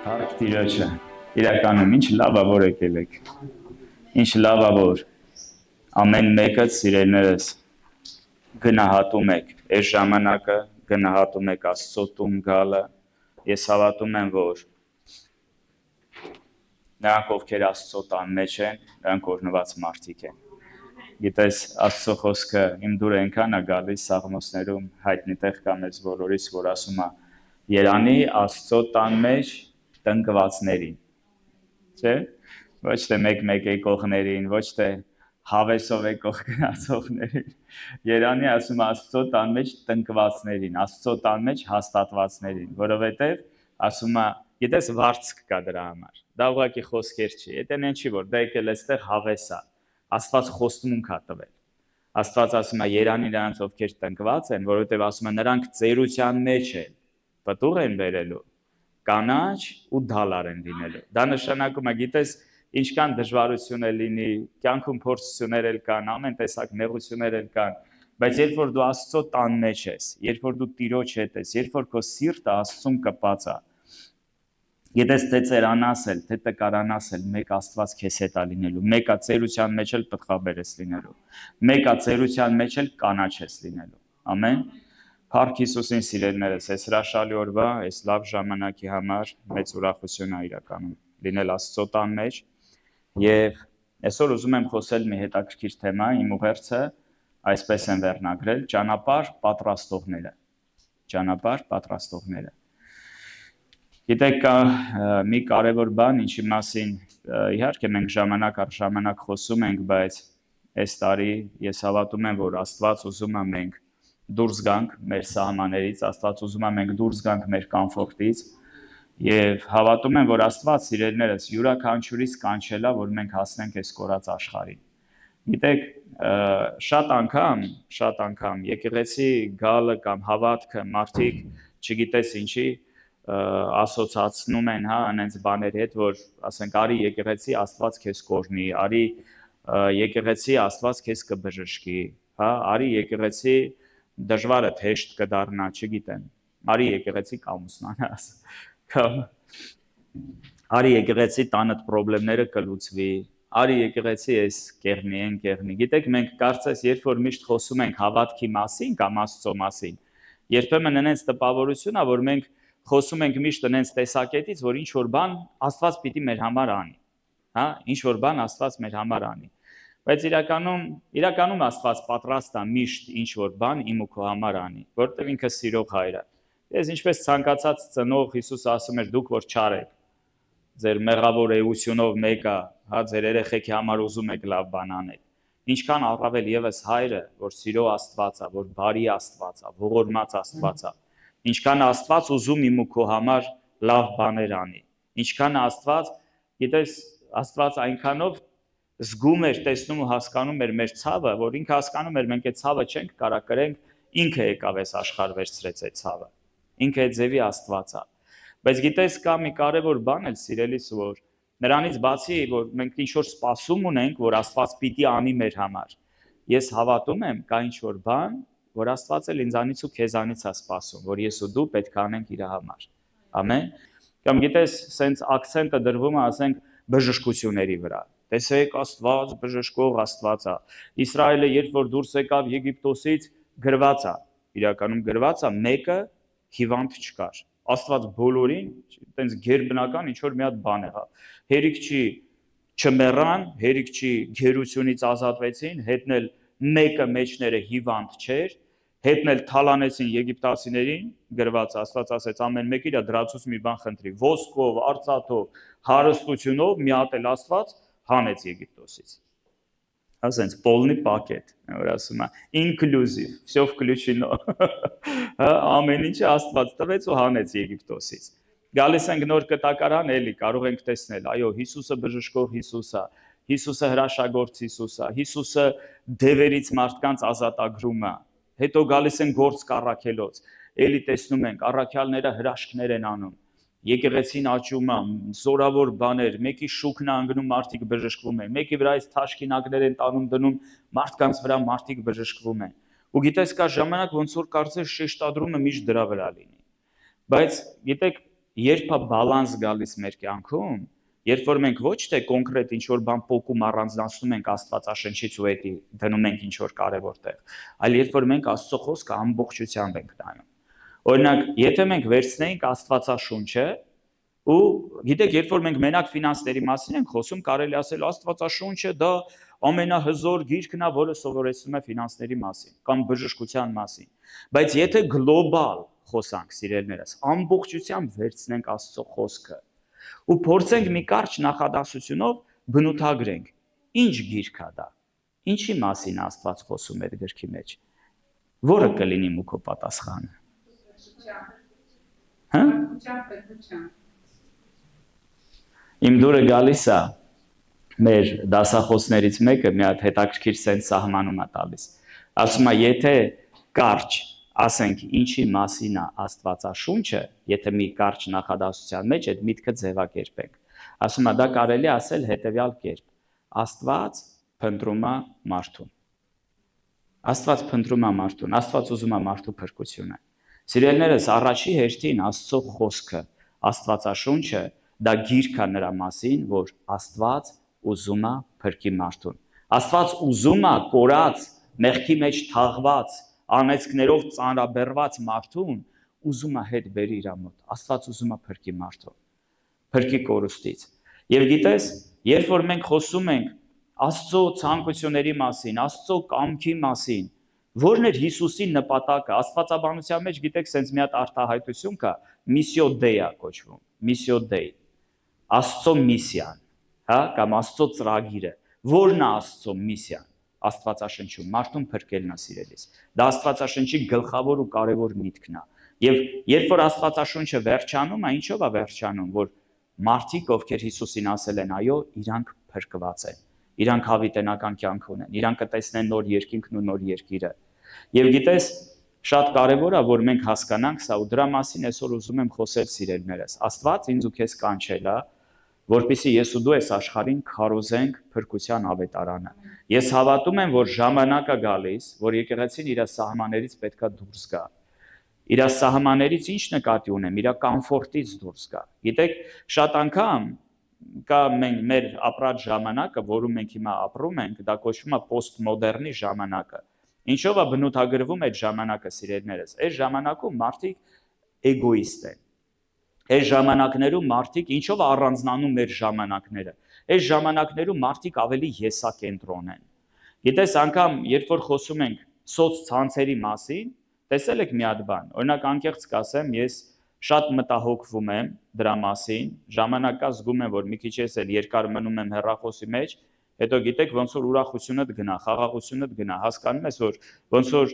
Հարկ Տիրոջը, իրականում ինչ լավ է, որ եկել եք, ինչ լավ է, որ ամեն մեկը սիրելիներս գնահատում եք, այս ժամանակը գնահատում եք Աստծո տուն գալը, ես հավատում եմ, որ նրանք, ովքեր Աստծո տան մեջ են, նրանք օրհնված մարդիկ են։ Գիտես, Աստծո խոսքը իմ դուր այնքան է գալիս Սաղմոսներում հայտնի տեղ կա մեզ բոլորիս, որ ասում է Երանի Աստծո տան մեջ տնկվածներին, չէ՞, ոչ թե մեկ եկողներին, ոչ թե հավեսով եկող գնացողներին, Երանի ասում է Աստծո տան մեջ տնկվածներին, Աստծո տան մեջ հաստատվածներին, որովհետև ասում է, գիտես, վարձք կա դրա համար, դա ուղղակի խոսքեր չի, եթե նեն չի, որ դա եկել էստեղ հավես է, Աստված խոստմունք է տվել, Աստված ասում է Երանի նրանց, ովքեր տնկված են, որովհետև ասում է նրանք ծերության մեջ են, պտուղ են բերելու, կանաչ ու դալար են լինելու։ Դա նշանակում է, գիտես, ինչքան դժվարություն է լինի, կյանքում փորձություններ էլ կան, ամեն տեսակ նեղություններ էլ կան, բայց երբ որ դու Աստծո տան մեջ ես, երբ որ դու Տիրոջ հետ ես, երբ որ քո սիրտը Աստծուն կպած է, գիտես թե ծերանաս էլ, թե տկարանաս էլ, մեկ Աստված քեզ հետ է լինելու, մեկը ծերության մեջ էլ պտղաբեր ես լինելու, մեկը ծերության մեջ էլ կանաչ ես լինելու։ Ամեն։ Փառք Հիսուսին սիրելիներս, այս հրաշալի օրվա, այս լավ ժամանակի համար մեծ ուրախություն է իրականում լինել Աստծո տան մեջ եւ այսօր ուզում եմ խոսել մի հետաքրքիր թեմա, իմ ուղերձը այսպես եմ վերնագրել՝ ճանապարհ պատրաստողները։ Ճանապարհ պատրաստողները։ Գիտեք, կա մի կարևոր բան, ինչի մասին իհարկե մենք ժամանակ առ ժամանակ խոսում ենք, բայց այս տարի ես հավատում եմ, որ Աստված ուզում է մենք դուրս գանք մեր սահմաններից, Աստված ուզում է մենք դուրս գանք մեր կոմֆորտից եւ հավատում եմ, որ Աստված սիրելիներս յուրաքանչյուրիս կանչել է, որ մենք հասնենք այս կորած աշխարհին։ Գիտեք, շատ անգամ եկեղեցի գալը կամ հավատքը մարդիկ, չգիտես ինչի, ասոցացնում են, հա, այնց բաների հետ, որ ասենք արի եկեղեցի Աստված քեզ կօրհնի, արի եկեղեցի Աստված քեզ կբժշկի, հա, արի եկեղեցի դժվարը հեշտ կդառնա, չգիտեմ, արի եկեղեցի կամուսնանաս, կամ արի եկեղեցի տանդ խնդիրները կլուծվի, արի եկեղեցի էս կեղնի, գիտեք, մենք կարծես երբ որ միշտ խոսում ենք հավատքի մասին կամ Աստծո մասին, երբեմն այնց տպավորություն է, որ մենք խոսում ենք միշտ այնց տեսակետից, որ ինչ որ բան Աստված պիտի մեր համար անի, հա, ինչ որ բան Աստված մեր համար անի, բայց իրականում Աստված պատրաստ է միշտ ինչ որ բան իմ ու քո համար անի, որտեղ ինքը սիրող հայր է։ Ես ինչպես ցանկացած ծնող Հիսուս ասում էր, դուք որ չարեք, ձեր մեղավոր էությունով մեկը, հա, ձեր երեխեքի համար ուզում եք լավ բան անել, ինչքան առավել եւս հայրը, որ սիրո Աստված է, որ բարի Աստված է, ողորմած Աստված է, ինչքան Աստված ուզում իմ ու քո համար լավ բաներ անի, ինչքան Աստված, գիտես, Աստված այնքանով զգում էր, տեսնում ու հասկանում էր մեր ցավը, որ ինքը հասկանում էր մենք այդ ցավը չենք կարա կրենք, ինքը եկավ այս աշխարհ վերցրեց այդ ցավը, ինքը այդ ձևի Աստված է, բայց գիտես կա մի կարևոր բան էլ սիրելիս, որ նրանից բացի, որ մենք ինչ որ սպասում ունենք, որ Աստված պիտի անի մեր համար, ես հավատում եմ, կա ինչ որ բան, որ Աստված էլ ինձանից ու քեզանից է սպասում, որ ես ու դու պետք է անենք իր համար։ Ամեն։ Կամ գիտես, սենց ակցենտը դրվում է, ասենք, բժշկությունների վրա։ Տեսեք, Աստված բժշկող Աստված է։ Իսրայելը երբ որ դուրս եկավ Եգիպտոսից, գրված է, իրականում գրված է, մեկը հիվանդ չկար։ Աստված բոլորին, տենց գերբնական ինչ որ մի հատ բան է, հա։ Հերիք չի չմեռան, հերիք չի գերությունից ազատվեցին, հետնել մեկը մեջները հիվանդ չէր, հետնել թալանեցին եգիպտացիներին, գրված Աստված ասեց ամեն մեկ իր դրացուց մի բան խնդրի, ոսկով, արծաթով, հարստությունով մի հատ էլ Աստված հանեց Եգիպտոսից։ Ասենց полный пакет, որ ասում է, inclusive, всё включено։ Ամեն ինչը Աստված տվեց ու հանեց Եգիպտոսից։ Գալիս ենք նոր կտակարան, էլի կարող ենք տեսնել, այո, Հիսուսը բժշկող Հիսուս է, Հիսուսը հրաշագործ Հիսուս է, Հիսուսը դևերից մարդկանց ազատագրում է։ Հետո գալիս են գործ կառաքելոց, էլի տեսնում ենք, առաքյալները հրաշքներ են անում, եկեղեցին աճում է, զորավոր բաներ, մեկի շուքն է անգնում, մարդիկ բժշկվում են, մեկի վրայից թաշկինակներ են տանում դնում, մարդկանց վրա մարդիկ բժշկվում են։ Ու գիտես, կա ժամանակ ոնց որ կարծես շեշտադրումը միշտ դրա վրա լինի։ Բայց գիտեք, երբ է բալանս գալիս մեր կյանքում, երբ որ մենք ոչ թե կոնկրետ ինչ-որ բան փոկում առանձնացնում ենք Աստվածաշնչից ու էդի դնում ենք ինչ-որ կարևոր տեղ, այլ երբ որ մենք Աստծո խոսքը ամբողջությամբ ենք նայում։ Օրինակ, եթե մենք վերցնեինք Աստվածաշունչը ու գիտեք, երբ որ մենք մենակ ֆինանսների մասին ենք խոսում, կարելի ասել Աստվածաշունչը դա ամենահզոր գիրքն է, որը սովորեցնում է ֆինանսների մասին կամ բժշկության մասին։ Բայց եթե գլոբալ խոսանք, սիրելիներս, ամբողջությամբ վերցնենք Աստծո խոսքը ու փորձենք մի կարճ նախադասությունով բնութագրենք, ինչ գիրք է դա, ինչի մասին Աստված խոսում է այդ գրքի մեջ, որը կլինի մուքո պատասխանը։ Հա? Իմ դուրը գալիս է մեր դասախոսներից մեկը մի հատ հետաքրքիր սենց սահմանում է տալիս։ Ասում է, եթե կարճ ասենք ինչի մասին է Աստվածաշունչը, եթե մի կարճ նախադասության մեջ այդ միտքը ձևակերպենք։ Ասում է, դա կարելի է ասել հետևյալ կերպ. Աստված փնտրում է մարդուն։ Աստված փնտրում է մարդուն, Աստված ուզում է մարդու փրկությունը։ Սիրելիներս, առաջի հերթին Աստծո խոսքը, Աստվածաշունչը դա գիրք է նրա մասին, որ Աստված ուզում է փրկի մարդուն։ Աստված ուզում է կորած, մեղքի մեջ թաղված, անեծքներով ծանրաբեռված մարդուն, ուզում է հետ բերի իր մոտ։ Աստված ուզում է փրկի մարդուն, փրկի կորուստից։ Եվ գիտես, երբ որ մենք խոսում ենք Աստծո ցանկությունների մասին, Աստծո կամքի մասին, որն էր Հիսուսի նպատակը, Աստվածաբանության մեջ գիտեք, սենց մի հատ արտահայտություն կա, միսիո դեյ կոչվում, միսիո դեյ, Աստծո միսիան, հա, կամ Աստծո ծրագիրը, որն է Աստծո միսիան, Աստվածաշնչում, մարդուն փրկելն է, սիրելիս։ Դա Աստվածաշնչի գլխավոր ու կարևոր միտքն է։ Եվ երբ որ Աստվածաշունչը վերջանում է, ինչով է վերջանում, որ մարդիկ, ովքեր Հիսուսին ասել են այո, իրանք փրկված են, իրանք հավիտենական կյանք ունեն, իրանք կտեսնեն նոր երկինքն ու նոր երկիրը։ Եվ գիտես, շատ կարևոր է, որ մենք հասկանանք սա ու դրա մասին այսօր ուզում եմ խոսել, սիրելիներս։ Աստված ինձ ու քեզ կանչել է, որպեսզի ես ու դու այս աշխարհին քարոզենք փրկության ավետարանը։ Ես հավատում եմ, որ ժամանակ է գալիս, որ եկեղեցին իր սահմաններից պետքա դուրս գա։ Իր սահմաններից ինչ նկատի ունեմ, իր կոմֆորտից դուրս գա։ Գիտեք, շատ անգամ կա մեր ապրած ժամանակը, որում մենք հիմա ապրում ենք, դա կոչվում է պոստմոդեռնի ժամանակը։ Ինչով է բնութագրվում այդ ժամանակը, սիրելիներս։ Այս ժամանակում մարդիկ էգոիստ են։ Այս ժամանակներում մարդիկ ինչով է առանձնանում մեր ժամանակները։ Այս ժամանակներում մարդիկ ավելի եսակենտրոն են։ Գիտես, անգամ երբ որ խոսում ենք սոցցանցերի մասին, տեսել եք մի հատ բան։ Օրինակ անկեղծ կասեմ, ես շատ մտահոգվում եմ դրա մասին, ժամանակ կա զգում եմ, որ մի քիչ ես էլ երկար մնում եմ հեռախոսի մեջ, հետո գիտեք ոնց որ ուրախությունդ գնա, խաղաղությունդ գնա, հասկանում ես, որ ոնց որ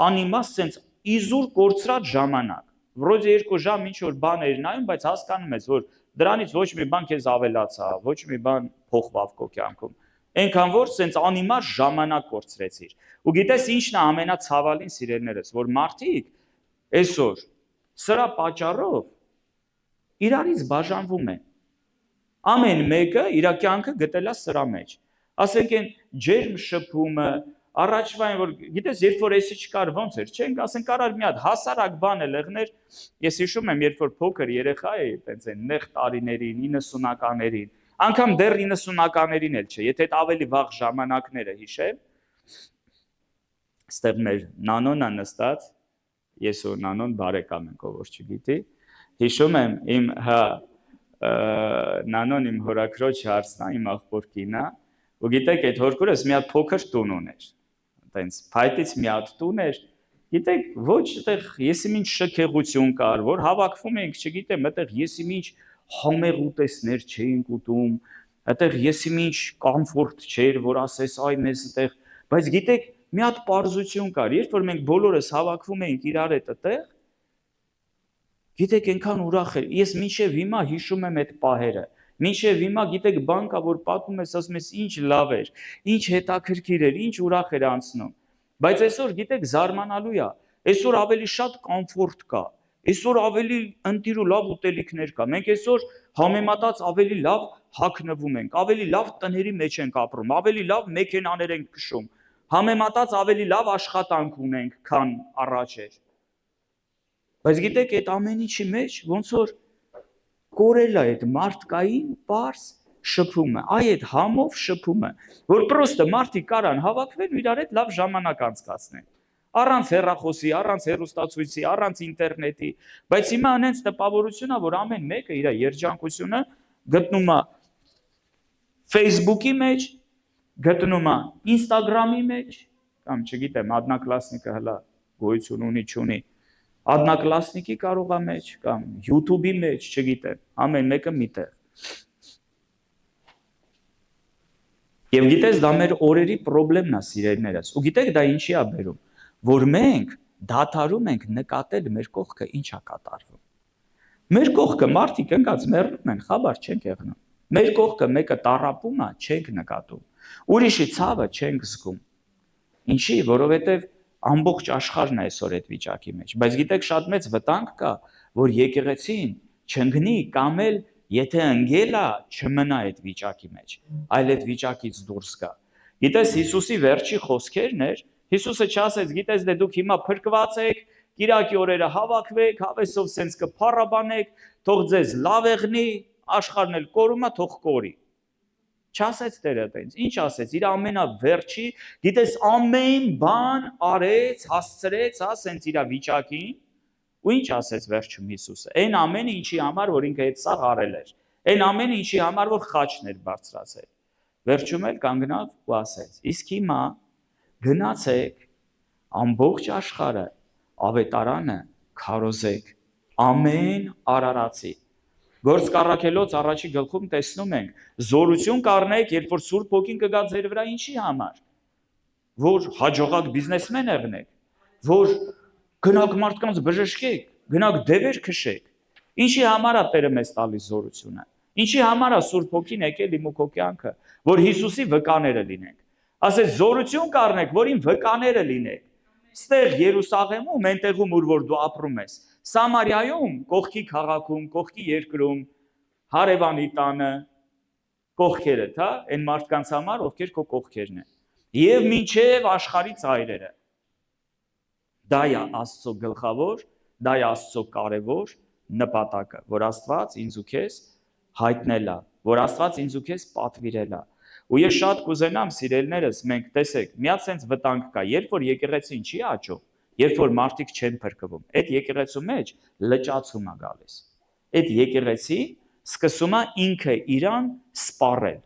անիմաստ sense իզուր կորցրած ժամանակ։ Վրոձե 2 ժամ ինչ որ բան էր նայում, բայց հասկանում ես, որ դրանից ոչ մի բան քեզ ավելացա, ոչ մի բան փոխվավ քո կյանքում։ Այնքան որ sense անիմաստ ժամանակ կորցրեցիր։ Ու գիտես ինչն է ամենացավալին, սիրելիներս, որ մարդիկ այսօր սրա պատճառով իրարից բաժանվում են։ Ամեն մեկը իր կյանքը գտել է սրա մեջ։ Ասենք այն ջերմ շփումը, առաջվա այն որ գիտես, երբ որ էսի չկար ոնց էր, չենք ասենք կարար մի հատ հասարակ բան էլ եղներ, ես հիշում եմ, երբ որ փոքր երեխա էի, այտենց այն նեղ տարիներին, 90-ականներին, անգամ դեռ 90-ականներին էլ չէ, եթե այդ ավելի վաղ ժամանակները հիշեմ, այստեղ մեր նանոնն է նստած, ես ու նանոն բարեկամ ենք, ով որ չգիտի, հիշում եմ իմ նանոն իմ հորաքրոջ հարցն է, իմ աղբոր կինն է, ու գիտեք այդ հորքուրս մի հատ փոքր տուն ուներ, այտենց փայտից մի հատ տուն էր, գիտեք ոչ այդտեղ եսի ինչ շքեղություն կար, որ հավաքվում ենք, չգիտեմ, այդտեղ եսի ինչ համեղ ուտեսներ չէինք ուտում, այդտեղ եսի ինչ կոմֆորտ չէր, որ ասես այ մեզ այդտեղ, բայց գիտեք մի հատ պարզություն կար, երբ որ մենք բոլորս հավաքվում էինք իրար հետ այդտեղ, գիտեք այնքան ուրախ էր, ես մինչև հիմա հիշում եմ այդ պահերը, մինչև հիմա գիտեք բան կա, որ պատմում ես, ասում ես ինչ լավ էր, ինչ հետաքրքիր էր, ինչ ուրախ էր անցնում, բայց այսօր գիտեք զարմանալու է, այսօր ավելի շատ կոմֆորտ կա, այսօր ավելի ընտիր ու լավ ուտելիքներ կա, մենք այսօր համեմատած ավելի լավ հագնվում ենք, ավելի լավ տների մեջ ենք ապրում, ավելի լավ մեքենաներ ենք քշում, համեմատած ավելի լավ աշխատանք ունենք, քան առաջ էր։ Բայց գիտեք, այդ ամեն ինչի մեջ ոնց որ կորել է այդ մարդկային պարզ շփումը, այդ համով շփումը, որ պրոստը մարդիկ կարան հավաքվեն ու իրար հետ լավ ժամանակ անցկացնեն։ Առանց հեռախոսի, առանց հեռուստացույցի, առանց ինտերնետի, բայց հիմա այնց տպավորություն է, որ ամեն մեկը իր երջանկությունը գտնում է Facebook-ի մեջ, գտնում է Instagram-ի մեջ, կամ չգիտեմ, одноклассники հələ գոյություն ունի, չունի, одноклассники կարող է մեջ, կամ YouTube-ի մեջ, չգիտեմ, ամեն մեկը միտեղ։ Եվ գիտես, դա մեր օրերի խնդիրն է, սիրելիներս, ու գիտեք դա ինչի է բերում, որ մենք դադարում ենք նկատել մեր կողքը ինչ է կատարվում։ Մեր կողքը մարդիկ ընկած մեռնում են, խաբար չենք եղնում։ Մեր կողքը մեկը տառապում է, չենք նկատում։ Ուրիշի ցավը չենք զգում։ Ինչի, որովհետև ամբողջ աշխարհն է այսօր այդ վիճակի մեջ։ Բայց գիտեք, շատ մեծ վտանգ կա, որ եկեղեցին չընկնի կամ էլ եթե ընկել է, չմնա այդ վիճակի մեջ, այլ այդ վիճակից դուրս գա։ Գիտես, Հիսուսի վերջի խոսքերն էր, Հիսուսը չասեց, գիտես, դե դուք հիմա փրկված եք, Կիրակի օրերը հավաքվեք, հավեսով սենց կփառաբանեք, թող ձեզ լավ եղնի, աշխարհն էլ կորում է, թող կորի։ Չասեց Տերը տենց, ինչ ասեց, իր ամենավերջի, գիտես, ամեն բան արեց, հասցրեց, հա, սենց իր վիճակին, ու ինչ ասեց վերջում Հիսուսը։ Այն ամենը, ինչի համար, որ ինքը այդ սաղ արել էր, այն ամենը, ինչի համար, որ խաչն էր բարձրացել։ Վերջում էլ կանգնավ ու ասեց. իսկ հիմա գնացեք ամբողջ աշխարհը ավետարանը քարոզեք ամեն արարածի։ Գործ կառաքելոց առաջի գլխում տեսնում ենք, զորություն կառնեք, երբ որ Սուրբ Հոգին կգա ձեր վրա ինչի համար, որ հաջողակ բիզնեսմեն եղնեք, որ գնաք մարդկանց բժշկեք, գնաք դևեր քշեք։ Ինչի համար է Տերը մեզ տալիս զորությունը։ Ինչի համար է Սուրբ Հոգին եկել իմ ու քո կյանքը, որ Հիսուսի վկաները լինենք։ Ասես զորություն կառնեք, որ իմ վկաները լինեք։ Ստեղ Երուսաղեմում, այնտեղում, որ դու ապրում ես, Սամարիայում, կողքի քաղաքում, կողքի երկրում, հարևանի տանը, կողքերդ, հա, այն մարդկանց համար, ովքեր քո կողքերն են։ Եվ մինչև աշխարհի ծայրերը։ Դա է Աստծո գլխավոր, դա է Աստծո կարևոր նպատակը, որ Աստված ինձ ու քեզ հայտնել է, որ Աստված ինձ ու քեզ պատվիրել է։ Ու ես շատ կուզենամ, սիրելիներս, մենք տեսեք, միած sense վտանգ կա, երբ որ եկեղեցին չի աճում, երբ որ մարդիկ չեն փրկվում, այդ եկեղեցու մեջ լճացում է գալիս։ Այդ եկեղեցին սկսում է ինքը իրան սպառել։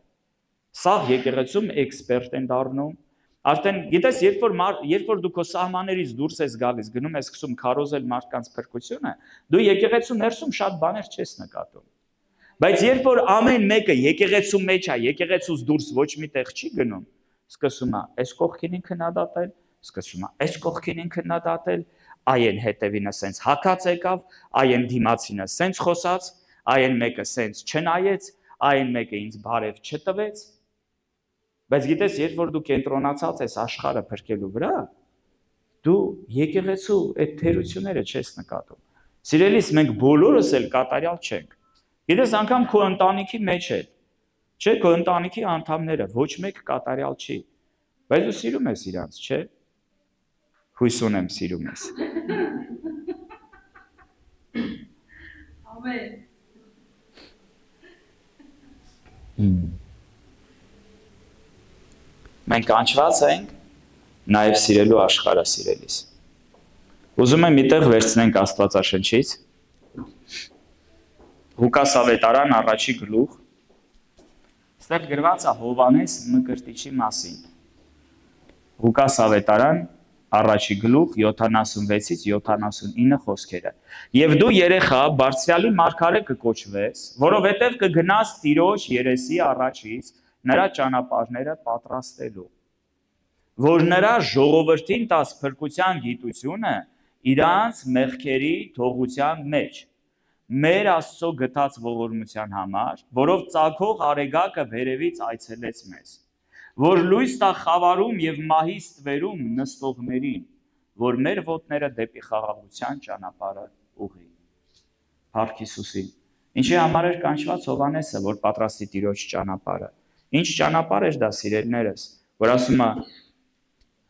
Սա եկեղեցում էքսպերտ են դառնում։ Արդեն գիտես, երբ որ դու քո սահմաններից դուրս ես գալիս, գնում ես սկսում քարոզել մարդկանց փրկությունը, դու եկեղեցու ներսում շատ բաներ չես նկատում։ Բայց երբ որ ամեն մեկը եկեղեցու մեջ է, եկեղեցուց դուրս ոչ մի տեղ չի գնում, սկսում է այս կողքին քննադատել, սկսում է այս կողքին քննադատել, այն հետևինը սենց հակած եկավ, այն դիմացինը սենց խոսած, այն մեկը սենց չնայեց, այն մեկը ինձ բարև չտվեց։ Բայց գիտես, երբ որ դու կենտրոնացած ես աշխարհը փրկելու վրա, դու եկեղեցու այդ թերությունները չես նկատում։ Սիրելիս, մենք բոլորս էլ կատարյալ չենք։ Գիտես, անգամ քո ընտանիքի մեջ էլ, չէ, քո ընտանիքի անդամները ոչ մեկ կատարյալ չի։ Բայց դու սիրում ես իրանց, չէ։ Հույս ունեմ սիրում ես։ Ամեն։ Մենք կանչված ենք նաև սիրելու աշխարհը սիրելիս։ Ուզում եմ միտեղ վերցնենք Աստվածաշնչից Ղուկաս ավետարան առաջի գլուխ։ Ստեղ գրված է Հովհաննես Մկրտիչի մասին։ Ղուկաս ավետարան առաջի գլուխ 76-ից 79 խոսքերը։ Եվ դու երեխա բարձրյալի մարգարե կկոչվես, որովհետև կգնաս Տիրոջ երեսի առաջից նրա ճանապարհները պատրաստելու, որ նրա ժողովրդին տաս փրկության գիտությունը իրանց մեղքերի թողության մեջ, մեր Աստծո գտած ողորմության համար, որով ծագող արեգակը վերևից այցելեց մեզ, որ լույս տա խավարում եւ մահի ստվերում նստողներին, որ մեր ոտները դեպի խաղաղության ճանապարհը ուղղի։ Փառք Հիսուսին։ Ինչի համար էր կանչված Հովհաննեսը, որ պատրաստի Տիրոջ ճանապարհը։ Ինչ ճանապարհ էր դա, սիրելիներս, որ ասում է,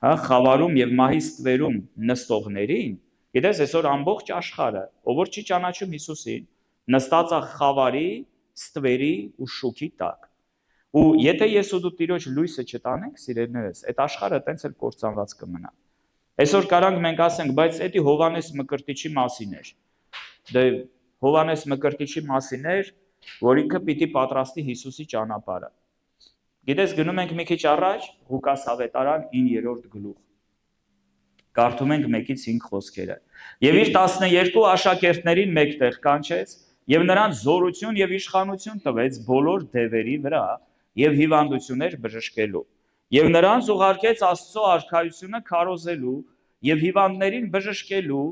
հա, խավարում եւ մահի ստվերում նստողներին, գիտես, այսօր ամբողջ աշխարհը, ով որ չի ճանաչում Հիսուսին, նստած է խավարի, ստվերի ու շուքի տակ։ Ու եթե ես ու դու Տիրոջ լույսը չտանենք, սիրելիներս, այդ աշխարհը տենց էլ կործանված կմնա։ Այսօր կարանք մենք ասենք, բայց էդի Հովանես Մկրտիչի մասին էր։ Դե Հովանես Մկրտիչի մասին էր, որ ինքը պիտի պատրաստի Հիսուսի ճանապարհը։ Գիտես, գնում ենք մի քիչ առաջ Ղուկաս ավետարան 9-րդ գլուխ։ Կարդում ենք 1-5 խոսքերը։ Եվ իր 12 աշակերտներին մեկտեղ կանչեց եւ նրանց զորություն եւ իշխանություն տվեց բոլոր դևերի վրա եւ հիվանդություններ բժշկելու։ Եվ նրանց ուղարկեց Աստծո արքայությունը քարոզելու եւ հիվանդներին բժշկելու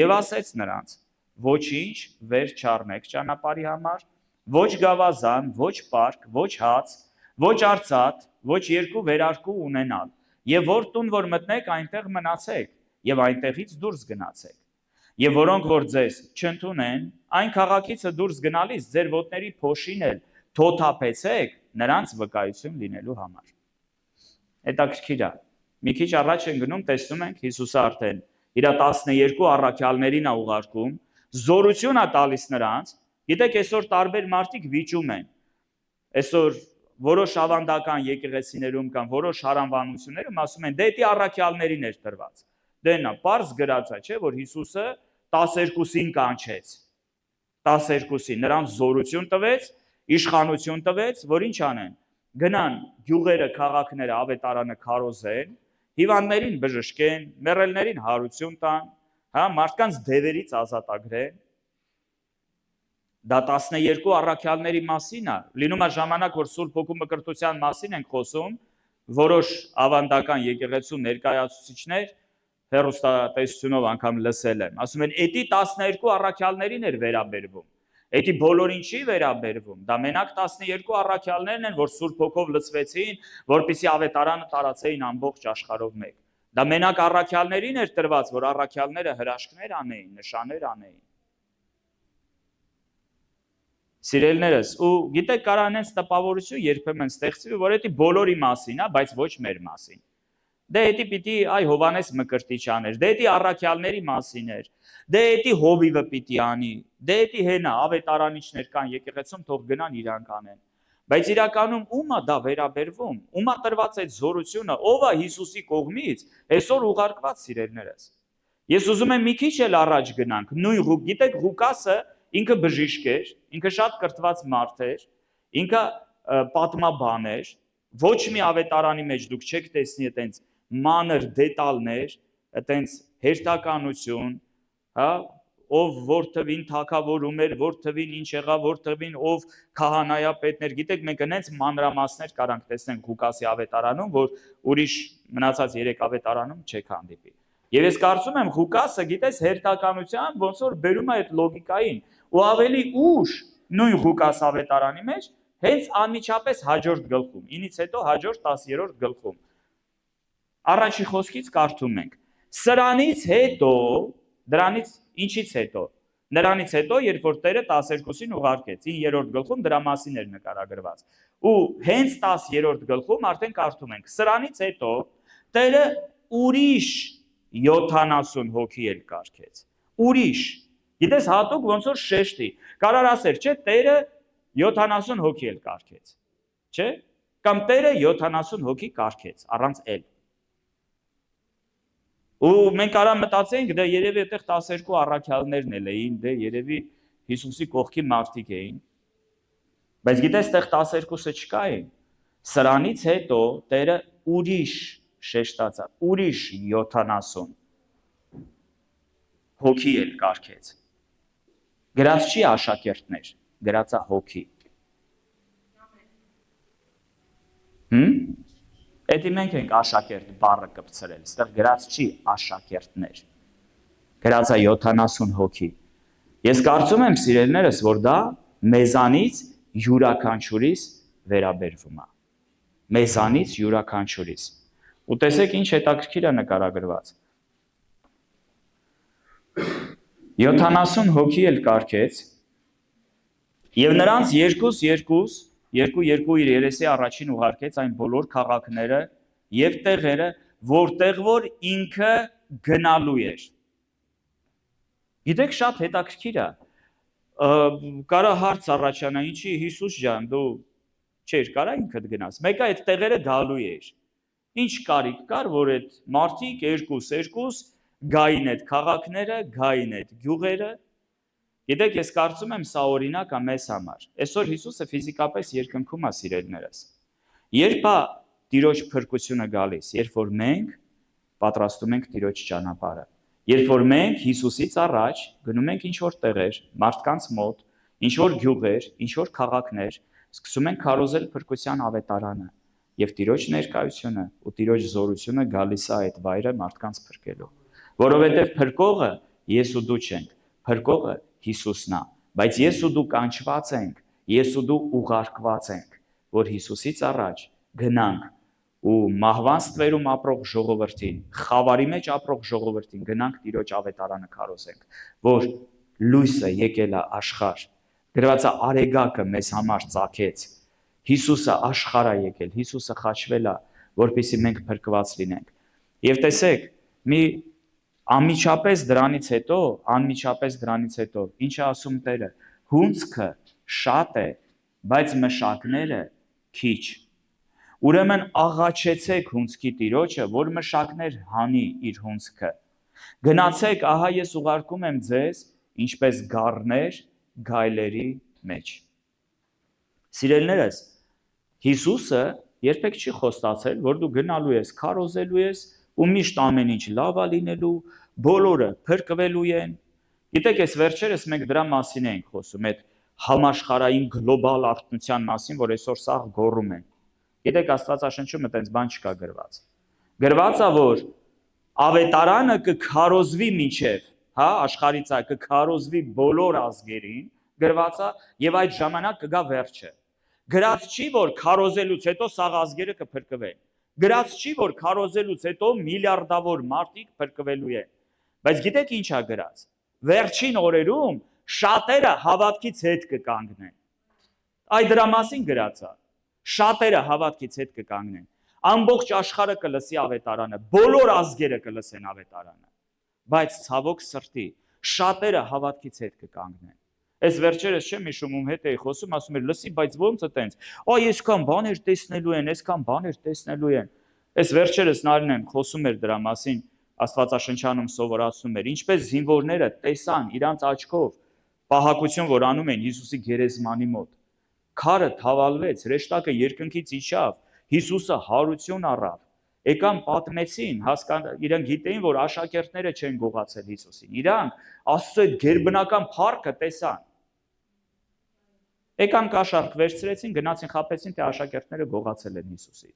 եւ ասեց նրանց. ոչինչ վեր չառնեք ճանապարհի համար, ոչ գավազան, ոչ պարկ, ոչ հաց, ոչ արծաթ, ոչ երկու վերարկու ունենալ, եւ որ տուն որ մտնեք այնտեղ մնացեք եւ այնտեղից դուրս գնացեք։ Եվ որոնք որ ձեզ չընդունեն, այն քաղաքիցը դուրս գնալիս ձեր ոտների փոշին էլ թոթափեցեք նրանց վկայություն լինելու համար։ Հետաքրքիր է։ Մի քիչ առաջ են գնում, տեսնում ենք Հիսուսը արդեն իր 12 առաքյալներին է ուղարկում, զորություն է տալիս նրանց։ Գիտեք, այսօր տարբեր մարդիկ վիճում են։ Այսօր որոշ ավանդական եկեղեցիներում կամ որոշ հարանվանություններում ասում են, դե դա առաքյալներին էր տրված։ Դե նա պարզ գրած է, չէ, որ Հիսուսը 12-ին կանչեց։ 12-ին նրանց զորություն տվեց, իշխանություն տվեց, որ ինչ անեն։ Գնան գյուղերը, քաղաքները, ավետարանը քարոզեն, հիվանդներին բժշկեն, մեռելներին հարություն տան, հա, մարդկանց դևերից ազատագրեն։ Դա 12 առաքյալների մասին է։ Լինում է ժամանակ, որ Սուրբ Հոգու մկրտության մասին ենք խոսում, որոշ ավանդական եկեղեցու ներկայացուցիչներ հեռուստատեսությունով անգամ լսել եմ։ Ասում են, էդի 12 առաքյալներին էր վերաբերվում։ Էդի բոլորին չի վերաբերվում։ Դա մենակ 12 առաքյալներն են, որ Սուրբ Հոգով լցվեցին, որպեսզի ավետարանը տարածեին ամբողջ աշխարհով մեկ։ Դա մենակ առաքյալներին էր տրված, որ առաքյալները հրաշքներ անեին, նշաններ անեին։ Սիրելիներս, ու գիտեք, կարա այնպես տպավորություն երբեմն ստեղծվի, որ դա բոլորի մասին է, բայց ոչ մեր մասին։ Դե դա պիտի այ Հովանես Մկրտիչ աներ, դե դա առաքյալների մասին էր, դե դա Հովիվը պիտի անի, դե դա հենա, ավետարանիչներ կան եկեղեցում, թող գնան իրանք անեն։ Բայց իրականում ում է դա վերաբերվում, ում է տրված այդ զորությունը, ով է Հիսուսի կողմից այսօր ուղարկված, սիրելիներս։ Ես ուզում եմ մի քիչ էլ առաջ գնանք, նույն գիտեք Ղուկասը ինքը բժիշկ էր, ինքը շատ կրթված մարդ էր, ինքը պատմաբան էր, ոչ մի ավետարանի մեջ դուք չեք տեսնի այտենց մանր դետալներ, այտենց հերթականություն, հա, ով որ թվին թագավորում էր, որ թվին ինչ եղավ, որ թվին ով քահանայապետներ, գիտեք, մենք այնց մանրամասներ կարանք տեսնենք Ղուկասի ավետարանում, որ ուրիշ մնացած 3 ավետարանում չեք հանդիպի։ Եվ ես կարծում եմ Ղուկասը, գիտես, հերթականությամբ ոնց որ բերում է այդ լոգիկային, ու ավելի ուշ նույն Ղուկաս ավետարանի մեջ հենց անմիջապես հաջորդ գլխում, 9-ից հետո հաջորդ 10-րդ գլխում։ Առաջի խոսքից կարդում ենք. Սրանից հետո, դրանից ինչից հետո։ Նրանից հետո, երբ որ Տերը 12-ին ուղարկեց, 9-րդ գլխում դրա մասին էր նկարագրված։ Ու հենց 10-րդ գլխում արդեն կարդում ենք. Սրանից հետո Տերը ուրիշ 70 հոգի էլ կարգեց։ Ուրիշ։ Գիտես, հատուկ ոնց որ շեշտի։ Կարար ասեր, չէ, Տերը 70 հոգի էլ կարգեց։ Չէ՞։ Կամ Տերը 70 հոգի կարգեց, առանց էլ։ Ու մենք արա մտածենք, դե երևի այդտեղ 12 առաքյալներն էլ էին, դե երևի Հիսուսի կողքի մարդիկ էին։ Բայց գիտես, այդտեղ 12-ը չկային։ Սրանից հետո Տերը ուրիշ շեշտած է, ուրիշ 70 հոգի էլ կարգեց։ Գրած չի աշակերտներ, գրած է հոգի։ Էդի մենք ենք աշակերտ բառը կպցրել, այստեղ գրած չի աշակերտներ, գրած է 70 հոգի։ Ես կարծում եմ, սիրելիներս, որ դա մեզանից յուրաքանչյուրիս վերաբերվում է։ Մեզանից յուրաքանչյուրիս։ Ու տեսեք ինչ հետաքրքիր է նկարագրված։ 70 հոգի էլ կարգեց, եւ նրանց երկու իր երեսի առաջին ուղարկեց այն բոլոր քաղաքները եւ տեղերը, որտեղ որ ինքը գնալու էր։ Գիտեք, շատ հետաքրքիր է։ Կարա հարց առաջանա, ինչի Հիսուս ջան, դու չէր կարա ինքդ գնաս։ Մեկը այդ տեղերը գալու էր։ Ինչ կարիք կար, որ այդ մարդիկ երկուս գային այդ քաղաքները, գային այդ գյուղերը։ Գիտեք, ես կարծում եմ սա օրինակ է մեզ համար։ Այսօր Հիսուսը ֆիզիկապես երկնքում է, սիրելիներս։ Երբ է Տիրոջ փրկությունը գալիս, երբ որ մենք պատրաստում ենք Տիրոջ ճանապարհը։ Երբ որ մենք Հիսուսից առաջ գնում ենք ինչ-որ տեղեր, մարդկանց մոտ, ինչ-որ գյուղեր, ինչ-որ քաղաքներ, սկսում ենք քարոզել փրկության ավետարանը, եւ Տիրոջ ներկայությունը ու Տիրոջ զորությունը գալիս է այդ վայրը մարդկանց փրկելու։ Որովհետեւ փրկողը ես ու դու չենք, փրկողը Հիսուսն է, բայց ես ու դու կանչված ենք, ես ու դու ուղարկված ենք, որ Հիսուսից առաջ գնանք ու մահվան ստվերում ապրող ժողովրդին, խավարի մեջ ապրող ժողովրդին գնանք Տիրոջ ավետարանը քարոզենք, որ լույսը եկել է աշխարհ, գրված է արեգակը մեզ համար ծագեց, Հիսուսը աշխարհ է եկել, Հիսուսը խաչվել է, որպեսզի մենք փրկված լինենք։ Եվ տեսեք, մի անմիջապես դրանից հետո, ինչ է ասում Տերը, հունձքը շատ է, բայց մշակները քիչ։ Ուրեմն աղաչեցեք հունձքի Տիրոջը, որ մշակներ հանի իր հունձքը։ Գնացեք, ահա ես ուղարկում եմ ձեզ, ինչպես գառներ գայլերի մեջ։ Սիրելիներս, Հիսուսը երբեք չի խոստացել, որ դու գնալու ես, քարոզելու ես ու միշտ ամեն ինչ լավ է լինելու, բոլորը փրկվելու են։ Գիտեք, այս վերջերս մենք դրա մասին ենք խոսում, այդ համաշխարհային գլոբալ արթնության մասին, որ այսօր սաղ գոռում են։ Գիտեք, Աստվածաշնչում այդպես բան չկա գրված։ Գրված է, որ ավետարանը կքարոզվի մինչև, հա, աշխարհից է կքարոզվի բոլոր ազգերին, գրված է, եւ այդ ժամանակ կգա վերջը։ Գրած չի, որ քարոզելուց հետո սաղ ազգերը կփրկվեն։ Գրած չի, որ քարոզելուց հետո միլիարդավոր մարդիկ փրկվելու են։ Բայց գիտեք ինչ է գրած։ Վերջին օրերում շատերը հավատքից հետ կկանգնեն։ Այդ դրա մասին գրած է։ Շատերը հավատքից հետ կկանգնեն։ Ամբողջ աշխարհը կլսի ավետարանը, բոլոր ազգերը կլսեն ավետարանը։ Բայց ցավոք սրտի, շատերը հավատքից հետ կկանգնեն։ Այս վերջերս չեմ հիշում ում հետ էի խոսում, ասում էր, լսի, բայց ո՞նց է տենց։ Այ այսքան բաներ տեսնելու են, այսքան բաներ տեսնելու են։ Այս վերջերս Նարինեն խոսում էր դրա մասին, Աստվածաշնչանում սովորացնում էր, ինչպես զինվորները տեսան իրանց աչքով պահակություն, որ անում են Հիսուսի գերեզմանի մոտ։ Քարը թավալվեց, հրեշտակը երկնքից իջավ, Հիսուսը հարություն առավ։ Եկան պատմեցին, իրանք գիտեին, որ աշակերտները չեն գողացել Հիսուսին։ Իրանք Աստծո այդ գերբնական փառքը տեսան։ Եկան կաշառք վերցրեցին, գնացին խաբեցին, թե աշակերտները գողացել են Հիսուսին։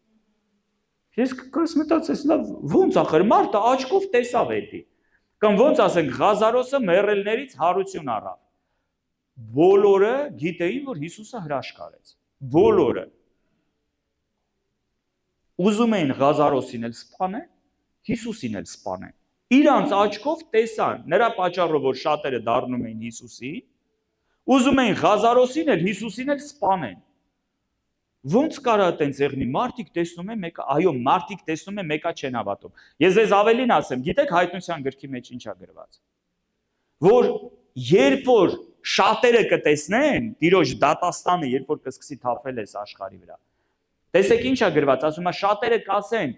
Ես մտածես, լավ, ո՞նց ախր մարդը աչքով տեսավ էդի։ Կամ ո՞նց ասենք, Ղազարոսը մեռելներից հարություն առավ։ Բոլորը գիտեին, որ Հիսուսը հրաշք արեց։ Բոլորը։ Ուզում էին Ղազարոսին էլ սպանեն, Հիսուսին էլ սպանեն։ Իրանց աչքով տեսան, նրա պատճառով, որ շատերը դառնում էին Հիսուսին, ուզում էին Ղազարոսին էլ Հիսուսին էլ սպանեն։ Ոնց կարա այտենց եղնի, մարդիկ տեսնում են մեկը, այո, մարդիկ տեսնում են մեկը չեն հավատում։ Ես ձեզ ավելին ասեմ, գիտեք Հայտնության գրքի մեջ ինչ է գրված։ Որ երբ որ շատերը կտեսնեն, Տիրոջ դատաստանը, երբ որ կսկսի թափվել այս աշխարհի վրա։ Տեսեք ինչ է գրված, ասում է շատերը կասեն,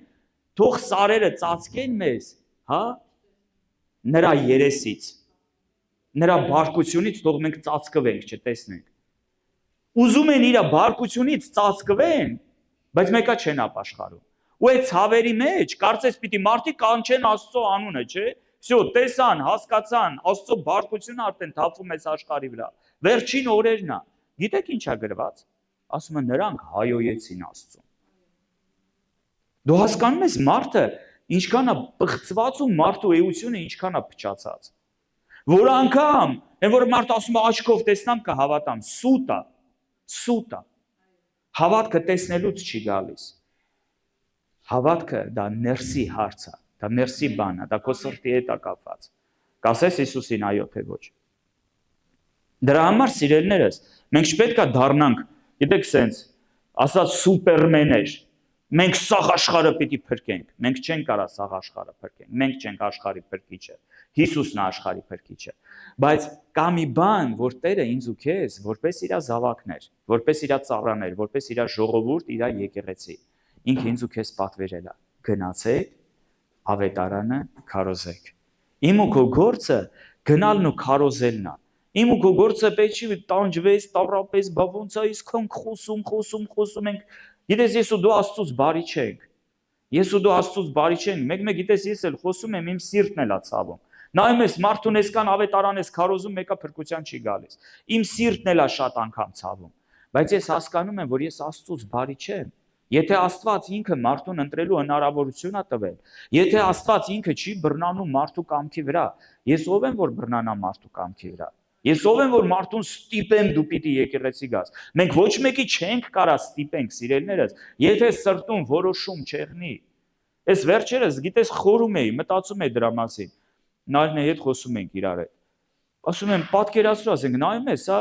թող սարերը ծածկեն մեզ, հա, նրա երեսից, նրա բարկությունից թող մենք ծածկվենք, չտեսնենք։ Ուզում են իր բարկությունից ծածկվեն, բայց մեկը չեն ապաշխարում։ Ու այդ ցավերի մեջ կարծես պիտի մարդիկ կանչեն Աստծո անունը, չէ՞։ Всё, տեսան, հասկացան, Աստծո բարկությունը արդեն թափվում է աշխարհի վրա։ Վերջին օրերն է։ Գիտեք ինչ է գրված։ Ասում են նրանք հայոյեցին Աստծուն։ Դու հասկանում ես մարդը ինչքան է պղծված ու մարդու էությունը ինչքան է փչացած։ Որ անգամ, այն որ մարդը ասում է աչքով տեսնամ կհավատամ, սուտ է։ Հավատքը տեսնելուց չի գալիս։ Հավատքը դա ներսի հարց է, դա ներսի բան է, դա քո սրտի հետ է կապված։ Կասես Հիսուսին այո թե ոչ։ Դրա համար սիրելիներս, մենք չպետք է դառնանք, գիտեք, սենց ասած սուպերմեններ, Մենք սաղ աշխարհը պիտի փրկենք։ Մենք չենք կարա սաղ աշխարհը փրկենք։ Մենք չենք աշխարհի փրկիչը։ Հիսուսն է աշխարհի փրկիչը։ Բայց կա մի բան, որ Տերը ինձ ու քեզ, որպես իր զավակներ, որպես իր ծառաներ, որպես իր ժողովուրդ, իր եկեղեցի, ինքը ինձ ու քեզ պատվերել է։ Գնացեք, ավետարանը քարոզեք։ Իմ ու քո գործը գնալն ու քարոզելն է։ Իմ ու քո գործը պետք չի տանջվես, տառապես, բա ոնց է իսկան խոսում ենք։ Գիտես, ես ու դու Աստծուց բարի չենք։ Ես ու դու Աստծուց բարի չենք։ Մեկ գիտես, ես էլ խոսում եմ, իմ սիրտն էլ է ցավում։ Նայում ես, մարդուն այսքան ավետարան ես քարոզում, մեկը փրկության չի գալիս։ Իմ սիրտն էլ է շատ անգամ ցավում։ Բայց ես հասկանում եմ, որ ես Աստծուց բարի չեմ։ Եթե Աստված ինքը մարդուն ընտրելու հնարավորություն է տվել, եթե Աստված ինքը չի բռնանում մարդու կամքի վրա, ես ով եմ, որ բռնանամ մարդու կամքի վրա։ Ես ով եմ, որ մարդուն ստիպեմ դու պիտի եկեղեցի գաս։ Մենք ոչ մեկի չենք կարա ստիպենք, սիրելիներս, եթե սրտում որոշում չեղնի։ Այս վերջերս, գիտես, խորում էի, մտածում էի դրա մասին։ Նարինի հետ խոսում ենք իրար հետ։ Ասում եմ, պատկերացրու, ասենք, նայում ես, հա,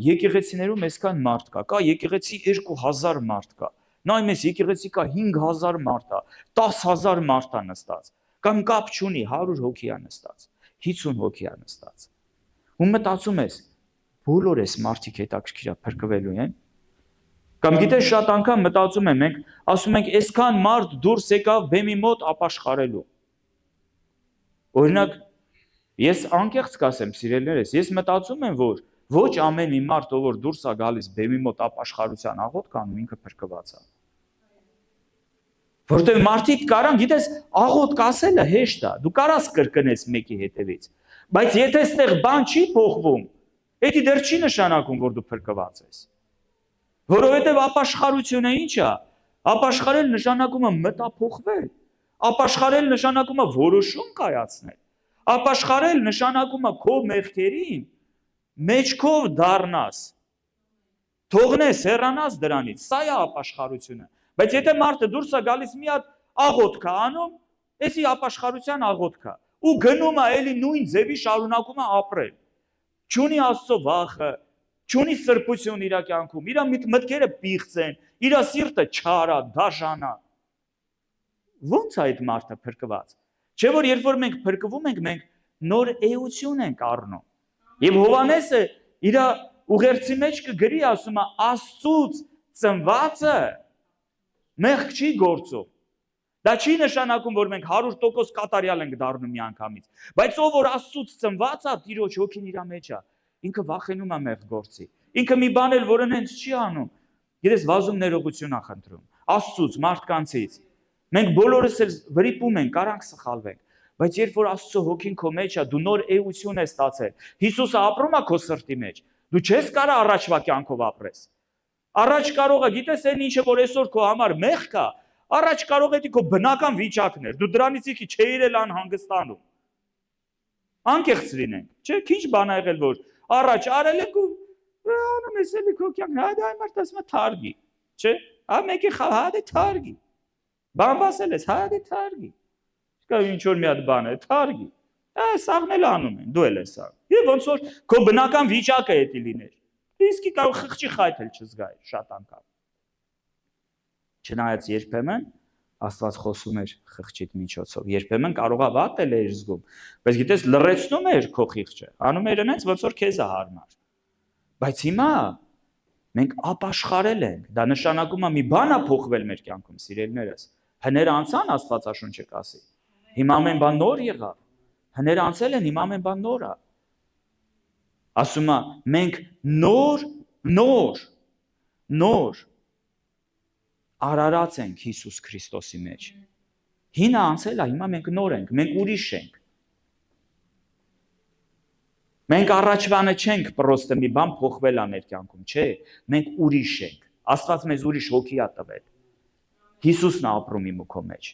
եկեղեցիներում այսքան մարդ կա, եկեղեցի 2000 մարդ կա։ Նայում ես, եկեղեցի կա 5000 մարդ է, 10000 մարդ է նստած։ Կամ կապ չունի, 100 հոգի է նստած, 50 հոգի է նստած։ Ու մտածում ես, բոլոր այս մարդիկ հետաքրքիր է փրկվելու են։ Կամ գիտես, շատ անգամ մտածում եմ, մենք ասում ենք, այսքան մարդ դուրս եկավ բեմի մոտ ապաշխարելու։ Օրինակ, ես անկեղծ կասեմ, սիրելիներս, ես մտածում եմ, որ ոչ ամեն մի մարդ, ով որ դուրս է գալիս բեմի մոտ ապաշխարության աղոթք անում, ինքը փրկված է։ Որտեղ մարդիկ կարան, գիտես, աղոթք ասելը հեշտ է, դու կարաս կրկնես մեկի հետևից, բայց եթե այստեղ բան չի փոխվում, դա դեռ չի նշանակում, որ դու փրկված ես։ Որովհետև ապաշխարությունը ինչ է։ Ապաշխարել նշանակում է մտափոխվել։ Ապաշխարել նշանակում է որոշում կայացնել։ Ապաշխարել նշանակում է քո մեղքերին մեջքով դառնաս։ Թողնես, հեռանաս դրանից։ Սա է ապաշխարությունը։ Բայց եթե մարդը դուրս է գալիս մի հատ աղոթք է անում, էսի ապաշխարության աղոթք է։ Ու գնում է էլի նույն ձևի շարունակում է ապրել։ Չունի Աստծո վախը, չունի սրբություն իր կյանքում, իր մտքերը պիղծ են, իր սիրտը չար է, դաժան է։ Ո՞նց է այդ մարդը փրկված։ Չէ՞ որ երբ որ մենք փրկվում ենք, մենք նոր էություն ենք առնում։ Եվ Հովհաննեսը իր ուղերձի մեջ կգրի, ասում է, Աստծուց ծնվածը մեղք չի գործում։ Դա չի նշանակում, որ մենք 100% կատարյալ ենք դառնում միանգամից, բայց ով որ Աստծուց ծնված է, Տիրոջ հոգին իր մեջ է, ինքը վախենում է մեղք գործի։ Ինքը մի բան էլ որը հենց չի անում։ Գիտես, վազում ներողություն է խնդրում Աստծուց, մարդկանցից։ Մենք բոլորս էլ վրիպում ենք, կարանք սխալվենք, բայց երբ որ Աստծո հոգին քո մեջ է, դու նոր էություն ես ստացել։ Հիսուսը ապրում է քո սրտի մեջ։ Դու չես կարող առաջվա կյանքով ապրես։ Առաջ կարող է, գիտես, այն ինչը որ այսօր քո համար մեղք է, առաջ կարող է քո բնական վիճակներ։ Դու դրանից իքի չէիր էլ անհանգստանում։ Անկեղծ լինենք, չէ՞, քիչ բան ա եղել, որ առաջ արել եք ու անում ես էլի քո կյանքն, հա դա մարդ ասում է թարգի, չէ՞։ Հա մեկի հա դե թարգի։ Բան ասել ես, հա դե թարգի։ Չկա ինչ որ մի հատ բան է, թարգի։ Սաղն էլ անում են, դու էլ ես սաղ։ Եվ ոնց որ քո բնական վիճակը էդի լիներ։ Իսկի կարող խղճի խայթել չզգայ շատ անգամ։ Չնայած երբեմն Աստված խոսում էր խղճիդ միջոցով, երբեմն կարող է վատել էր զգում, բայց գիտես լռեցնում էր քո խիղճը, անում էր այնց ոնց որ քեզ է հարմար։ Բայց հիմա մենք ապաշխարել ենք, դա նշանակում է մի բան է փոխվել մեր կյանքում, սիրելիներս։ Հները անցան Աստվածաշունչը կասի։ Հիմա ամեն բան նոր եղավ։ Հները անցել են, հիմա ամեն բան նոր է։ Ասում է, մենք նոր արարած ենք Հիսուս Քրիստոսի մեջ։ Հինը անցել է, հիմա մենք նոր ենք, մենք ուրիշ ենք։ Մենք առաջվանը չենք, պրոստը մի բան փոխվել է մեր կյանքում, չէ, մենք ուրիշ ենք։ Աստված մեզ ուրիշ հոգի է տվել։ Հիսուսն է ապրում իմ ու քո մեջ։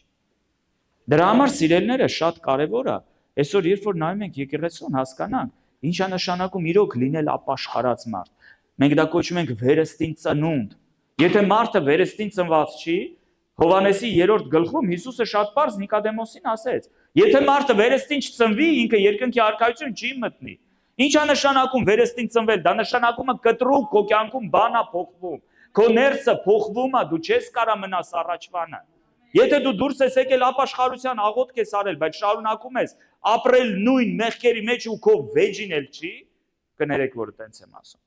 Դրա համար սիրելիները շատ կարևոր է, այսօր երբ որ նայում ենք եկեղեցուն, հասկանանք, ինչ է նշանակում իրոք լինել ապաշխարած մարդ։ Մենք դա կոչում ենք վերստին ծնունդ։ Եթե մարդը վերստին ծնված չի, Հովհաննեսի 3-րդ գլխում Հիսուսը շատ պարզ Նիկոդեմոսին ասեց. եթե մարդը վերստին չծնվի, ինքը երկնքի արքայություն չի մտնի։ Ինչ է նշանակում վերստին ծնվել։ Դա նշանակում է կտրուկ քո կյանքում բան է փոխվում։ Քո ներսը փոխվում է, դու չես կարա մնաս առաջվանը։ Եթե դու դուրս ես եկել ապաշխարության աղոթք ես արել, բայց շարունակում ես ապրել նույն մեղքերի մեջ ու քո վեճին էլ չի, կներեք, որ տենց եմ ասում։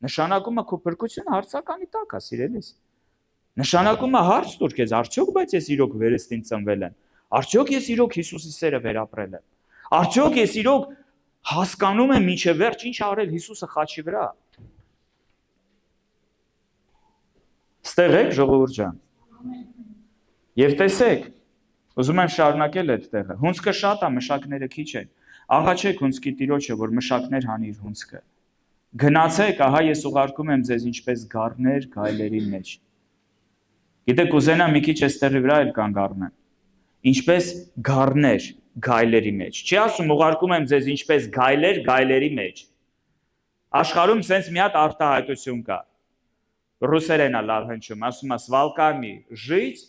Նշանակում է քո փրկությունը հարցականի տակ է, սիրելիս։ Նշանակում է հարց տուր քեզ, արդյոք բայց ես իրոք վերստին ծնվել եմ։ Արդյոք ես իրոք Հիսուսի սերը վերապրել եմ։ Արդյոք ես իրոք հասկանում եմ մինչև վերջ ինչ արել Հիսուսը խաչի վրա։ Ստեղ եք, ժողովուրդ ջան։ Եվ տեսեք, ուզում եմ շարունակել այդ տեղը։ Հունցքը շատ է, մշակները քիչ են։ Աղաչեք հունցքի տիրոջը, որ մշակներ հանի իր հունցքը։ Գնացեք, ահա ես ուղարկում եմ ձեզ ինչպես գառներ գայլերի մեջ։ Գիտեք, կուզենամ մի քիչ այստեղի վրա էլ կանգ առնեմ։ Ինչպես գառներ գայլերի մեջ։ Չի ասում ուղարկում եմ ձեզ ինչպես գայլեր գայլերի մեջ։ Աշխարհում sense մի հատ արտահայտություն կա։ Ռուսերեն է լավ հնչում, ասում է «Свалками жить,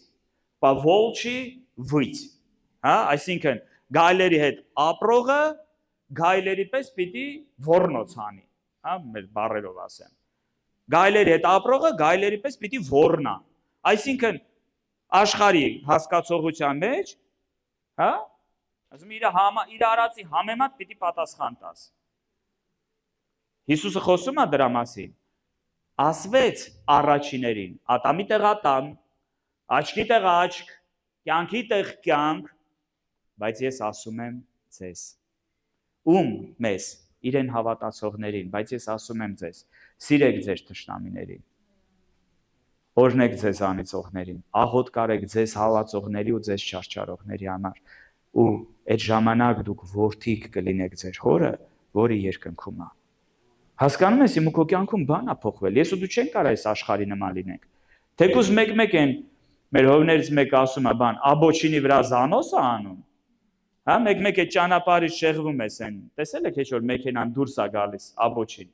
по волчьи выть»։ Հա, այսինքն գայլերի հետ ապրողը գայլերի պես պիտի ոռնոց անի, հա, մեր բառերով ասեմ։ Գայլերի հետ ապրողը գայլերի պես պիտի ոռնա։ Այսինքն աշխարհի հասկացողության մեջ, հա, ասում իր արածի համեմատ պիտի պատասխան տաս։ Հիսուսը խոսում է դրա մասին։ Ասվեց առաջիներին, ատամի տեղ ատամ, աչքի տեղ աչք, կյանքի տեղ կյանք, բայց ես ասում եմ ձեզ։ Ում մեզ, իրեն հավատացողներին, բայց ես ասում եմ ձեզ, սիրեք ձեր թշնամիներին, օրհնեք ձեզ անիծողներին, աղոթք արեք ձեզ հալածողների ու ձեզ չարչարողների համար, ու այդ ժամանակ դուք որդիկ կլինեք ձեր հորը, որը երկնքում է։ Հասկանում ես, իմ ու քո կյանքում բան է փոխվել։ Ես ու դու չենք կարող այս աշխարհի նման լինենք։ Թեկուզ մեկ-մեկ են մեր հովներից մեկը ասում է բան, աբոչինի վրա զանոս է անում։ Հա, մեկ-մեկ է ճանապարհից շեղվում ես այն։ Տեսել եք, որ մեքենան դուրս է գալիս աբոչին։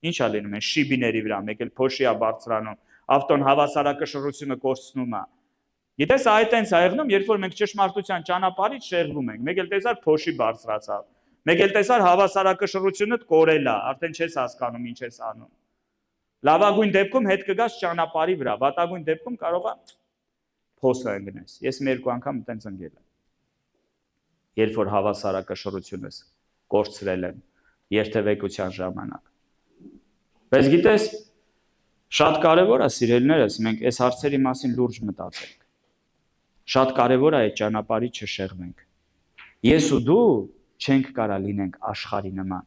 Ինչ է լինում են շիբիների վրա, մեկ էլ փոշի է բարձրանում, ավտոն հավասարակշռությունը կորցնում է։ Գիտես, այդ այնց է եղնում, երբ որ մենք ճշմարտության ճանապարհից շեղվում ենք, մեկ էլ տեսար փոշի բարձրացավ։ Մեկ էլ տեսար հավասարակշռությունը կորել է, արդեն չես հասկանում ինչ ես անում։ Լավագույն դեպքում հետ կգաս ճանապարհի վրա, վատագույն դեպքում կարող է փոսը ընկնես։ Ես մի երկու անգամ այտենց ընկել եմ։ Երբ որ հավասարակշռությունս կորցրել եմ երթևեկության ժամանակ։ Բայց գիտես, շատ կարևոր է, սիրելիներս, մենք այս հարցերի մասին լուրջ մտածենք։ Շատ կարևոր է այդ ճանապարհից չշեղվենք։ Ես ու դու չենք կարա լինենք աշխարհի նման։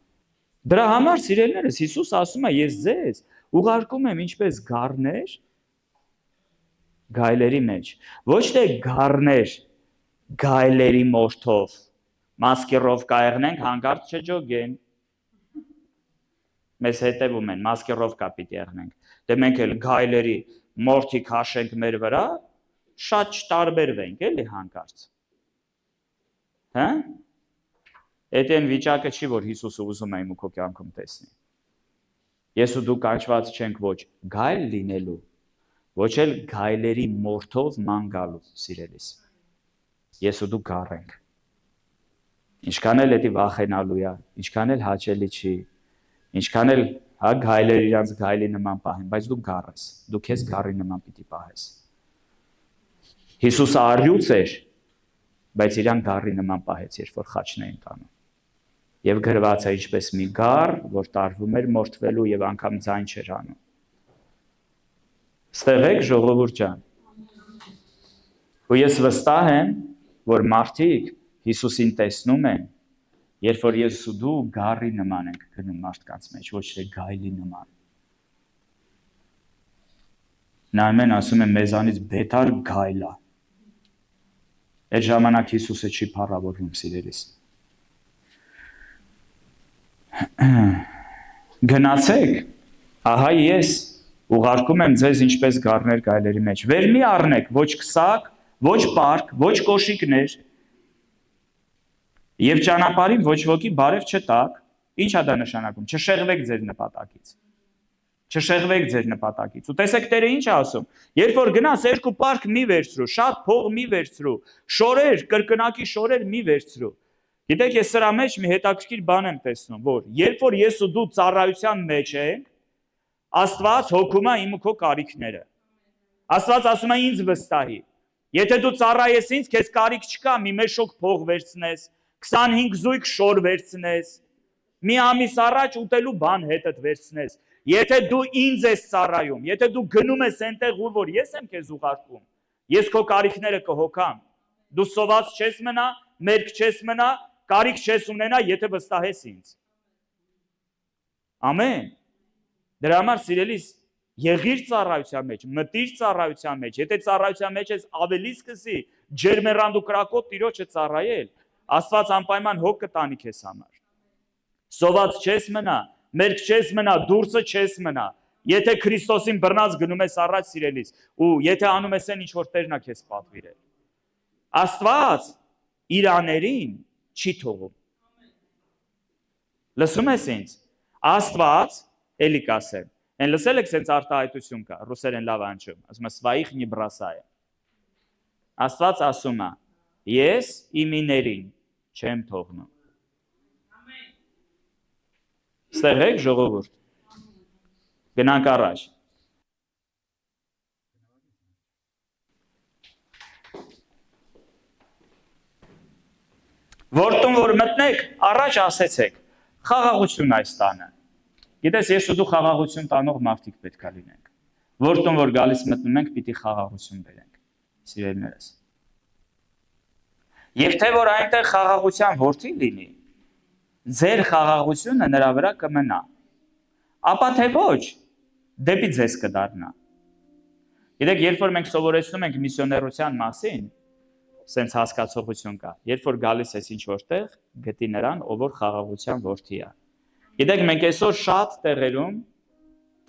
Դրա համար, սիրելիներս, Հիսուս ասում է, ես ձեզ ուղարկում եմ ինչպես գառներ գայլերի մեջ։ Ոչ թե գառներ գայլերի մորթով, մասկերով կաեղնենք, հանկարծ չջոգեն։ Մեզ հետևում են, մասկերով կա պիտի եղնենք։ Դե մենք էլ գայլերի մորթի քաշենք մեր վրա, շատ չտարբերվենք, էլի հանկարծ։ Հա? Այդ այն վիճակը չի, որ Հիսուսը ուզում է իմ ու քո կյանքում տեսնի։ Ես ու դու կանչված չենք ոչ գայլ լինելու, ոչ էլ գայլերի մորթով ման գալու, սիրելիս։ Ես ու դու գառ ենք։ Ինչքան էլ էդի վախենալու է, ինչքան էլ հաճելի չի, ինչքան էլ հա գայլեր իրանց գայլի նման պահեն, բայց դու գառ ես, դու քեզ գառի նման պիտի պահես։ Հիսուսը առյուծ էր, բայց իրան գառի նման պահեց, երբ որ խաչն էին տանում։ Եվ գրված է ինչպես մի գառ, որ տարվում էր մորթվելու եւ անգամ ձայն չէր անում։ Ստեղ եք, ժողովուրդ ջան։ Ու ես վստահ եմ, որ մարդիկ Հիսուսին տեսնում են, երբ որ ես ու դու գառի նման ենք գնում մարդկանց մեջ, ոչ թե գայլի նման։ Նայում են, ասում են մեզանից բետար գայլ է։ Այդ ժամանակ Հիսուսը չի փառավորվում, սիրելիս։ Գնացեք, ահա ես ուղարկում եմ ձեզ ինչպես գառներ գայլերի մեջ։ Վեր մի առնեք, ոչ քսակ, ոչ պարկ, ոչ կոշիկներ, եւ ճանապարհին ոչ ոքի բարև չտակ։ Ինչ է դա նշանակում։ Չշեղվեք ձեր նպատակից։ Չշեղվեք ձեր նպատակից։ Ու տեսեք Տերը ինչ է ասում։ Երբ որ գնաս երկու պարկ մի վերցրու, շատ փող մի վերցրու, շորեր, կրկնակի շորեր մի վերցրու։ Գիտեք, ես սրա մեջ մի հետաքրքիր բան եմ տեսնում, որ երբ որ ես ու դու ծառայության մեջ ենք, Աստված հոգում է իմ ու քո կարիքները։ Աստված ասում է ինձ վստահի։ Եթե դու ծառայես ինձ, քեզ կարիք չկա մի մեշոք փող վերցնես, 25 զույգ շոր վերցնես, մի ամիս առաջ ուտելու բան հետդ վերցնես։ Եթե դու ինձ ես ծառայում, եթե դու գնում ես այնտեղ, որ ես եմ քեզ ուղարկում, ես քո կարիքները կհոգամ։ Դու սոված չես մնա, մերկ չես մնա, կարիք չես ունենա, եթե վստահես ինձ։ Ամեն։ Դրա համար սիրելիս, եղիր ծառայության մեջ, մտիր ծառայության մեջ, եթե ծառայության մեջ ես ավելի սկսի ջերմեռանդ ու կրակոտ Տիրոջը ծառայել, Աստված անպայման հոգ կտանի քեզ համար։ Սոված չես մնա, մերկ չես մնա, դուրսը չես մնա։ Եթե Քրիստոսին բռնած գնում ես առաջ սիրելիս, ու եթե անում ես այն ինչ որ Տերն է քեզ պատվիրել, Աստված իր աներին չի թողում։ Լսում ես ինձ։ Աստված, էլի կասեմ, են լսել եք սենց արտահայտություն կա, ռուսերեն լավ անջում, ասում է «Սվայիխ նի բրասայ»։ Աստված ասում է, ես իմիներին չեմ թողնում։ Ստեղ եք ժողովուրդ։ Գնանք առաջ։ Որտուն որ մտնեք, առաջ ասեցեք, խաղաղություն այս տանը։ Գիտես, ես ու դու խաղաղություն տանող մարդիկ պետք է լինենք։ Որտուն որ գալիս մտնում ենք, պիտի խաղաղություն բերենք, սիրելիներս։ Եվ թե որ այնտեղ խաղաղության որդի լինի, ձեր խաղաղությունը նրա վրա կմնա։ Ապա թե ոչ, դեպի ձեզ կդառնա։ Գիտեք, երբ որ մենք սովորեցնում ենք միսիոներության մասին, սենց հասկացողություն կա։ Երբ որ գալիս ես ինչ որտեղ, գտի նրան, ով որ խաղաղության որդի է։ Գիտեք, մենք այսօր շատ տեղերում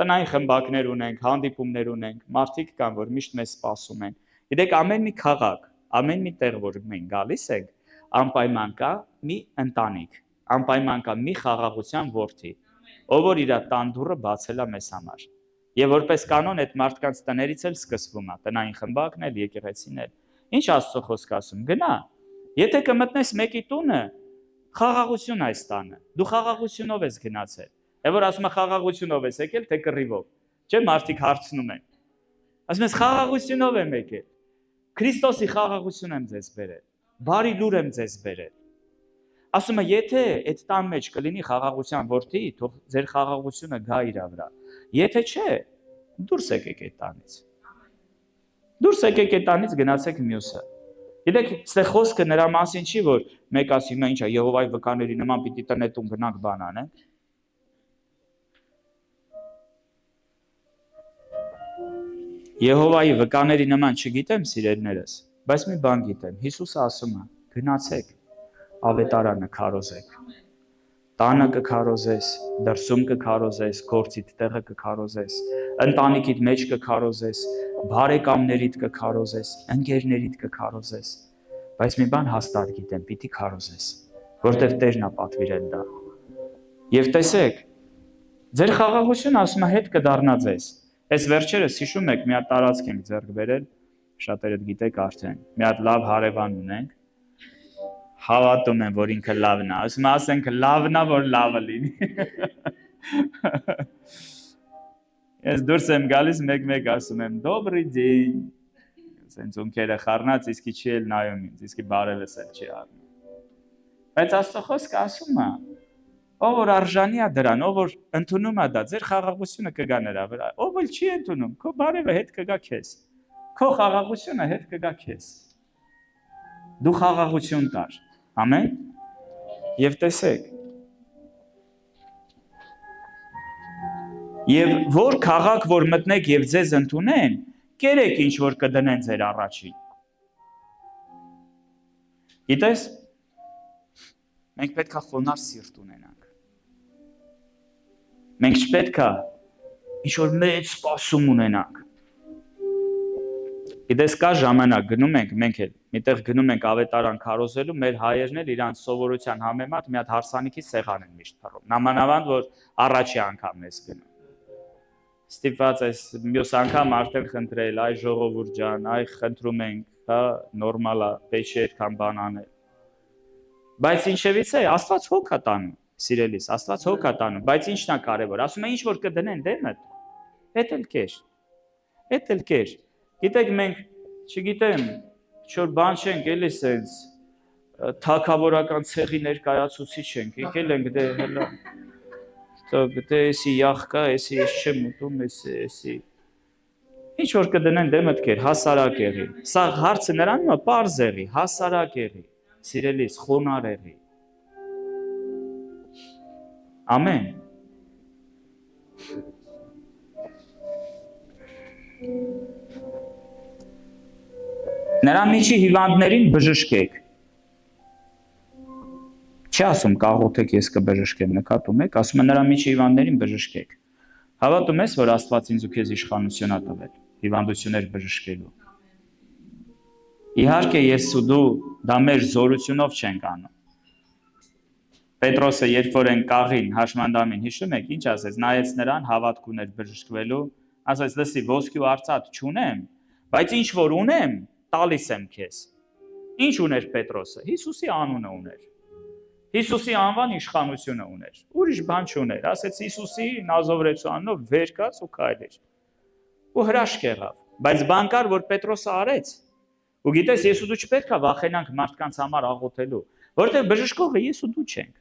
տնային խմբակներ ունենք, հանդիպումներ ունենք, մարդիկ կան, որ միշտ մեզ սպասում են։ Գիտեք, ամեն մի քաղաք, ամեն մի տեղ, որ մենք գալիս ենք, անպայման կա մի ընտանիք, անպայման կա մի խաղաղության որդի, ով որ իր տան դուռը բացել է մեզ համար։ Եվ որպես կանոն այդ մարդկանց տներից էլ սկսվում է, տնային խմբակն էլ, եկեղեցին էլ։ Ինչ Աստծո խոսքը ասում, գնա, եթե կմտնես մեկի տունը, խաղաղություն այս տանը, դու խաղաղությունով ես գնացել, է որ ասում է խաղաղությունով ես եկել, թե կռիվով, չէ՞ մարդիկ հարցնում են, ասում ես խաղաղությունով եմ եկել, Քրիստոսի խաղաղություն եմ ձեզ բերել, բարի լուր եմ ձեզ բերել, ասում է եթե այդ տան մեջ կլինի խաղաղության որդի, թող ձեր խաղաղությունը գա իր վրա, եթե չէ, դուրս եկեք այդ տանից, դուրս եկեք այդ տանից գնացեք մյուսը։ Գիտեք, ստեղ խոսքը նրա մասին չի, որ մեկ ասի, հիմա ինչ է, Եհովայի վկաների նման պիտի տնետուն գնանք բան անենք։ Եհովայի վկաների նման չգիտեմ, սիրելիներս, բայց մի բան գիտեմ, Հիսուսը ասում է, գնացեք, ավետարանը քարոզեք։ Տանը կքարոզես, դրսում կքարոզես, գործիդ տեղը կքարոզես, ընտանիքիդ մեջ կքարոզես, բարեկամներիդ կքարոզես, ընկերներիդ կքարոզես, բայց մի բան հաստատ գիտեմ, պիտի քարոզես, որտև Տերն է պատվիրել դա։ Եվ տեսեք, ձեր խաղաղությունը ասում է հետ կդառնա ձեզ։ Այս վերջերս հիշում եք, մի հատ տարածք ենք ձեռք բերել, շատերը գիտեք արդեն, մի հատ լավ հարևան ունենք, հավատում եմ, որ ինքը լավն է, ասում ասենք լավն է, որ լավը լինի։ Ես դուրս եմ գալիս մեկ-մեկ ասում եմ, դոբրի դին, սենց ունքերը խառնած, իսկի չի էլ նայում ինձ, իսկի բարևս էլ չի առնում։ Բայց Աստծո խոսքը ասում է, ով որ արժանի է դրան, ով որ ընդունում է դա, ձեր խաղաղությունը կգա նրա վրա, ով էլ չի ընդունում, քո բարևը հետ կգա քեզ, քո խաղաղությունը հետ կգա քեզ։ Դու խաղաղություն տար, ամեն, և տեսեք, և որ քաղաք, որ մտնեք և ձեզ ընդունեն, կերեք ինչ որ կդնեն ձեր առաջին։ Գիտես, մենք պետք է խոնար սիրտ ունենանք։ Մենք չպետք է ինչ որ մեծ սպասում ունենանք։ Գիտես, կա ժամանակ գնում ենք, մենք էլ միտեղ գնում ենք ավետարան քարոզելու, մեր հայերն էլ իրանց սովորության համեմատ մի հատ հարսանիքի սեղան են միշտ փռում։ Նամանավանդ, որ առաջի անգամն ես գնում։ Ստիպված ես մյուս անգամ արդեն խնդրել, այ ժողովուրդ ջան, այ խնդրում ենք, հա, նորմալ է, պետք չէ այդքան բան անել։ Բայց ինչևից է, Աստված հոգ է տանում, սիրելիս, Աստված հոգ է տանում, բայց ինչն է կարևոր, ասում է ինչ որ կդնեն դեմդ, Էդ էլ կեր։ Գիտեք, մենք, չգիտեմ, չոր բան չենք, էլի սենց, թագավորական ցեղի ներկայացուցիչ ենք, եկել ենք դե հələ, դե էսի յախկա, էսի ես չեմ ուտում, էսի, ինչ որ կդնեն դե մտքեր, հասարակ եղի, սա հարցը նրան է, պարզ եղի, հասարակ եղի, սիրելիս, խոնար եղի, ամեն, նրա միջի հիվանդներին բժշկեք, չի ասում կաղոթեք ես կբժշկեմ, նկատում եք, ասում է նրա միջի հիվանդներին բժշկեք, հավատում ես, որ Աստված ինձ ու քեզ իշխանություն ա տվել, հիվանդություններ բժշկելու, իհարկե ես ու դու դա մեր զորությունով չենք անում, Պետրոսը երբ որ են կաղին, հաշմանդամին, հիշում եք, ինչ ասեց, նայեց նրան, հավատք ուներ բժշկվելու, ասեց, լսի, ոսկի ու արծաթ չունեմ, բայց ինչ որ ունեմ, տալիս եմ քեզ, ինչ ուներ Պետրոսը, Հիսուսի անունը ուներ, Հիսուսի անվան իշխանությունը ուներ, ուրիշ բան չուներ, ասեց Հիսուսի Նազովրեցու անունով վեր կաց ու քայլեր, ու հրաշք եղավ, բայց բան կար, որ Պետրոսը արեց, ու գիտես, ես ու դու չպետք է վախենանք մարդկանց համար աղոթելու, որովհետև բժշկողը ես ու դու չենք,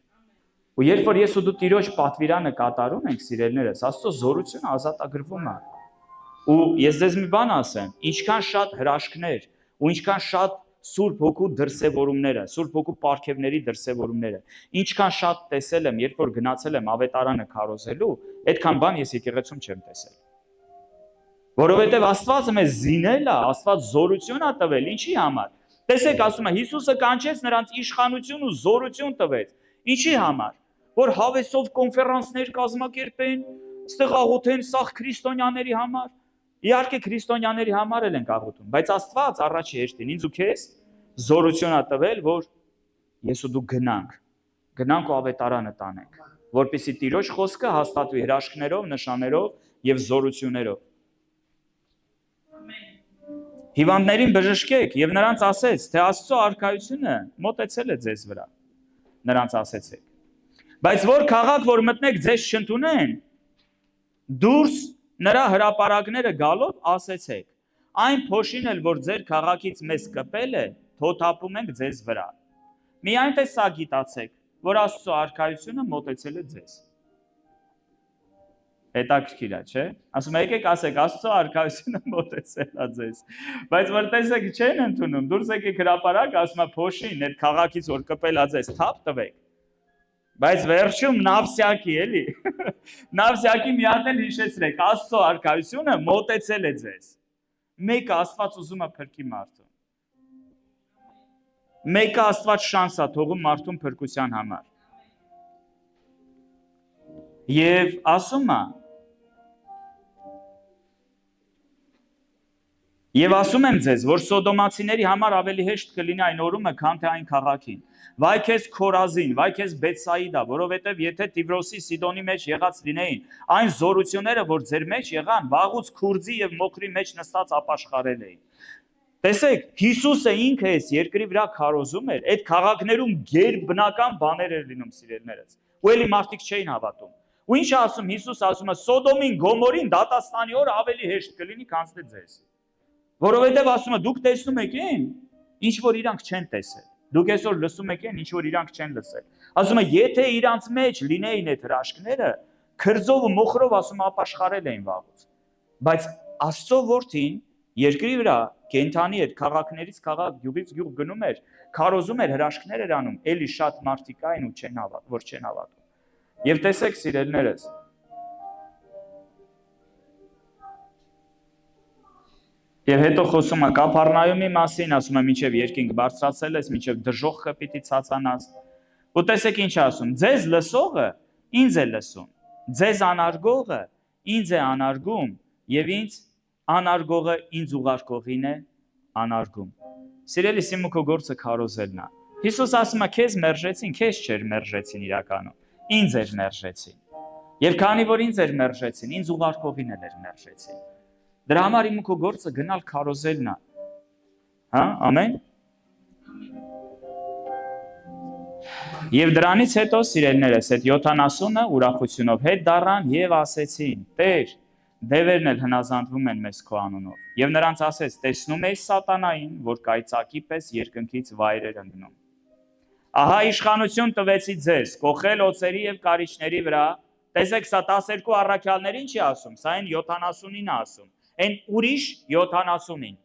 ու երբ որ ես ու դու Տիրոջ պատվիրանը կատարում ենք, սիրելիներս, Աստծո զորությունը ազատագրվում է, ու ես ձեզ մի բան ասեմ, ինչքան շատ հրաշքներ, ու ինչքան շատ Սուրբ Հոգու դրսևորումները, Սուրբ Հոգու պարգևների դրսևորումները, ինչքան շատ տեսել եմ, երբ որ գնացել եմ ավետարանը քարոզելու, այդքան բան ես եկեղեցում չեմ տեսել։ Որովհետև Աստված մեզ զինել է, Աստված զորություն է տվել, ինչի համար։ Տեսեք, ասում է, Հիսուսը կանչեց նրանց իշխանություն ու զորություն տվեց։ Ինչի համար։ Որ հավեսով կոնֆերանսներ կազմակերպեն, ստեղ աղոթեն սաղ քրիստոնյաների համար։ Իհարկե քրիստոնյաների համար էլ ենք աղոթում, բայց Աստված առաջի հերթին ինձ ու քեզ զորություն է տվել, որ ես ու դու գնանք ու ավետարանը տանենք, որպեսզի Տիրոջ խոսքը հաստատվի հրաշքներով, նշաններով եւ զորություններով։ Հիվանդներին բժշկեք եւ նրանց ասեց, թե Աստծո արքայությունը մոտեցել է ձեզ վրա։ Նրանց ասեցեք։ Բայց որ քաղաք, որ մտնեք ձեզ չընդունեն, դուրս նրա հրապարակները գալով ասեցեք, այն փոշին էլ, որ ձեր քաղաքից մեզ կպել է, թոթափում ենք ձեզ վրա։ Միայն թե սա գիտացեք, որ Աստծո արքայությունը մոտեցել է ձեզ։ Հետաքրքիր է, չէ՞։ Ասում եկեք ասեք, Աստծո արքայությունը մոտեցել է ձեզ։ Բայց որ տեսեք չեն ընդունում, դուրս եկեք հրապարակ, ասում է փոշին, այդ քաղաքից որ կպել է ձեզ, թափ տվեք։ Բայց վերջում նավսյակի էլի, նավսյակի մի հատ էլ հիշեցրեք, Աստծո արքայությունը մոտեցել է ձեզ, մեկը Աստված ուզում է փրկի մարդուն, մեկը Աստված շանս է թողում մարդուն փրկության համար, և ասում է, Եվ ասում եմ ձեզ, որ Սոդոմացիների համար ավելի հեշտ կլինի այն օրումը, քան թե այն քաղաքին։ Վայ քեզ Քորազին, վայ քեզ Բեթսայիդա, որովհետև եթե Տիգրոսի Սիդոնի մեջ եղած լինեին, այն զորությունները, որ ձեր մեջ եղան, վաղուց քուրձի եւ մոխրի մեջ նստած ապաշխարել էին։ Տեսեք, Հիսուսը ինքը այս երկրի վրա քարոզում էր, այդ քաղաքներում գերբնական բաներ էր լինում, սիրելիներս։ Ու էլի մարդիկ չէին հավատում։ Ու ինչ ասում Հիսուս, ասում է Սոդոմին, Գոմորին դատաստանի օրը ավելի հեշտ կլինի, քան թե ձեզ։ Որովհետև ասում է դուք տեսնում եք այն, ինչ որ իրանք չեն տեսել։ Դուք այսօր լսում եք այն, ինչ որ իրանք չեն լսել։ Ասում է եթե իրանք մեջ լինեին այդ հրաշքները, քրձով ու մոխրով ասում ապաշխարել էին վաղուց։ Բայց Աստծո որդին երկրի վրա կենթանի այդ քաղաքներից քաղաք, գյուղից գյուղ գնում էր, քարոզում էր, հրաշքներ էր անում, էլի շատ մարդիկ կային ու չեն հավատում։ Եվ տեսեք սիրելիներս, Եվ հետո խոսում է Կափառնայումի մասին, ասում է մինչև երկինք բարձրացել ես, մինչև դժոխքը պիտի ցածանաս։ Ու տեսեք ինչ ասում, ձեզ լսողը ինձ է լսում, ձեզ անարգողը ինձ է անարգում, եւ ինձ անարգողը ինձ ուղարկողին է անարգում։ Սիրելիս իմ ու քո գործը քարոզելն է։ Հիսուս ասում է քեզ մերժեցին, քեզ չէր մերժեցին իրականում, ինձ էր մերժեցին։ Եվ քանի որ ինձ էր մերժեցին, ինձ ուղարկողին էր մերժեցին։ Դրա համար իմ ու քո գործը գնալ քարոզելն է։ Հա, ամեն։ Եվ դրանից հետո սիրելիներս, այդ 70-ը ուրախությունով հետ դառան եւ ասեցին. Տեր, Դևերն էլ հնազանդվում են մեզ քո անունով։ Եվ նրանց ասեց. տեսնում ես սատանային, որ կայծակի պես երկնքից վայրեր ընկնում։ Ահա իշխանություն տվեցի ձեզ, կոխել օծերի եւ կարիճների վրա։ Տեսեք, սա 12 առաքյալներին չի ասում, սա այն 70-ին է ասում։ Այն ուրիշ 70-ին։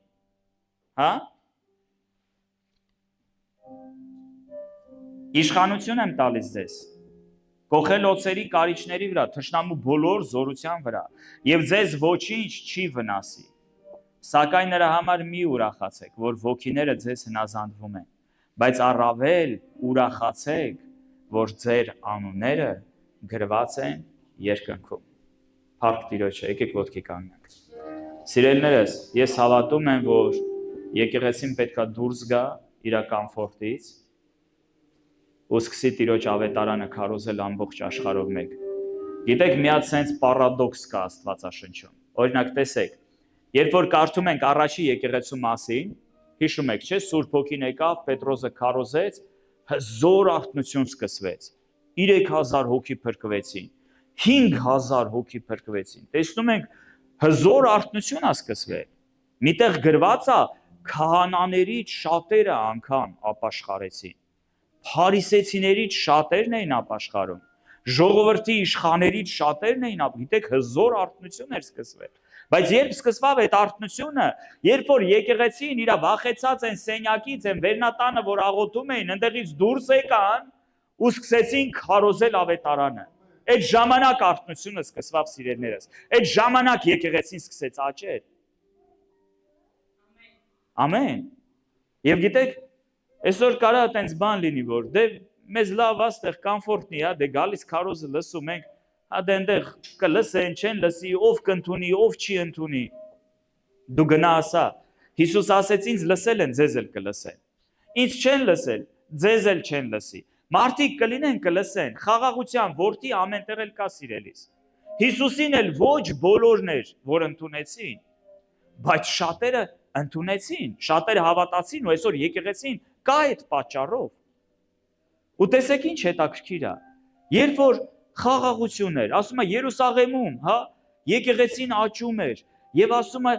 Հա? Իշխանություն եմ տալիս ձեզ։ Կոխել օծերի կարիճների վրա, թշնամու բոլոր զորության վրա, եւ ձեզ ոչինչ չի վնասի։ Սակայն նրա համար մի ուրախացեք, որ ոգիները ձեզ հնազանդվում են, բայց առավել ուրախացեք, որ ձեր անունները գրված են երկնքում։ Փառք Տիրոջը, եկեք ոտքի կանգնենք։ Սիրելիներս, ես հավատում եմ, որ եկեղեցին պետքա դուրս գա իր կոմֆորտից ու սկսի Տիրոջ ավետարանը քարոզել ամբողջ աշխարհով մեկ։ Գիտեք, մի հատ sense պարադոքս կա Աստվածաշնչում։ Օրինակ, տեսեք, երբ որ կարդում ենք առաջի եկեղեցու մասին, հիշում եք, չէ՞, Սուրբ Հոգին եկավ, Պետրոսը քարոզեց, հզոր արթնություն սկսվեց։ 3000 հոգի փրկվեցին, 5000 հոգի փրկվեցին։ Տեսնում ենք, հզոր արթնություն է սկսվել։ Միտեղ գրված է, քահանաներից շատերը անգամ ապաշխարեցին։ Փարիսեցիներից շատերն էին ապաշխարում, ժողովրդի իշխաներից շատերն էին, գիտեք, հզոր արթնություն էր սկսվել։ Բայց երբ սկսվավ այդ արթնությունը, երբ որ եկեղեցին իր վախեցած են սենյակից են վերնատանը, որ աղոթում էին, ընդեղից դուրս եկան ու սկսեցին քարոզել ավետարանը։ Այդ ժամանակ արթնությունը սկսվավ, սիրելիներս։ Այդ ժամանակ եկեղեցին սկսեց աճել։ Ամեն։ Եվ գիտեք, այսօր կարա այտենց բան լինի, որ դե մեզ լավ աստեղ կոմֆորտնի, հա, դե գալիս քարոզը լսում ենք, հա դե այնտեղ կլսեն, չեն լսի, ով կընդունի, ով չի ընդունի։ Դու գնա ասա, Հիսուս ասեց ինձ լսել են, ձեզ էլ կլսեն։ Ինձ չեն լսել, ձեզ էլ չեն լսի։ Մարդիկ կլինեն, կլսեն, խաղաղության որդի ամենտեղ էլ կա, սիրելիս։ Հիսուսին էլ ոչ բոլորն էր, որ ընդունեցին, բայց շատերը ընդունեցին, շատերը հավատացին ու այսօր եկեղեցին կա այդ պատճառով։ Ու տեսեք ինչ հետաքրքիր է։ Երբ որ խաղաղություն էր, ասում է Երուսաղեմում, հա, եկեղեցին աճում էր եւ ասում է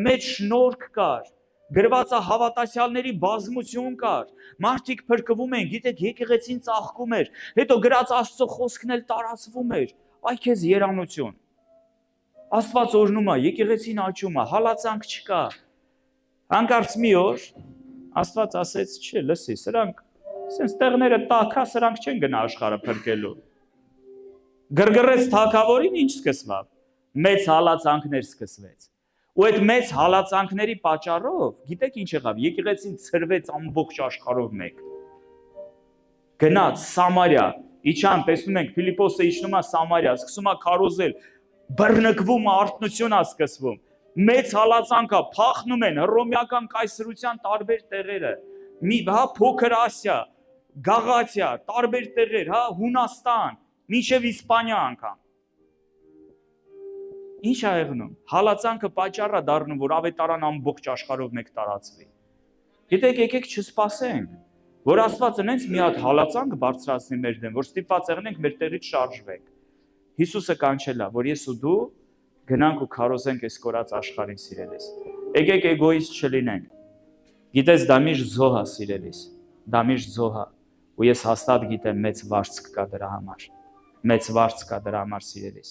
մեջ շնորհք կար, գրված է հավատացյալների բազմություն կար, մարդիկ փրկվում են, գիտեք, եկեղեցին ծաղկում էր, հետո գրած Աստծո խոսքն էլ տարածվում էր, այ քեզ երանություն։ Աստված օրհնում է, եկեղեցին աճում է, հալածանք չկա։ Հանկարծ մի օր Աստված ասեց, չէ, լսի, սրանք սենց տեղները տաքա, սրանք չեն գնա աշխարհը փրկելու։ Գրգռեց թագավորին, ինչ սկսվավ։ Մեծ հալածանքներ սկսվեց։ Ու այդ մեծ հալածանքների պատճառով, գիտեք ինչ եղավ, եկեղեցին ցրվեց ամբողջ աշխարհով մեկ։ Գնաց Սամարիա, իջան, տեսնում ենք Ֆիլիպոսը իջնում է Սամարիա, սկսում է քարոզել, բռնկվում է, արթնություն է սկսվում։ Մեծ հալածանքա, փախնում են հռոմեական կայսրության տարբեր տեղերը, հա, Փոքր Ասիա, Գաղաթիա, տարբեր տեղեր, հա, Հունաստան, մինչև Իսպանիա անգամ։ Ինչ է եղնում։ Հալածանքը պատճառ է դառնում, որ ավետարան ամբողջ աշխարհով մեկ տարածվի։ Գիտեք, եկեք չսպասենք, որ Աստված ինձ մի հատ հալածանք բարձրացնի մեր դեմ, որ ստիպված եղնենք մեր տեղից շարժվենք։ Հիսուսը կանչել է, որ ես ու դու գնանք ու քարոզենք այս կորած աշխարհին, սիրելիս։ Եկեք էգոիստ չլինենք։ Գիտես, դա միշտ զոհ է, սիրելիս։ Դա միշտ զոհ է։ Ու ես հաստատ գիտեմ մեծ վարձք կա դրա համար։ Մեծ վարձք կա դրա համար, սիրելիս։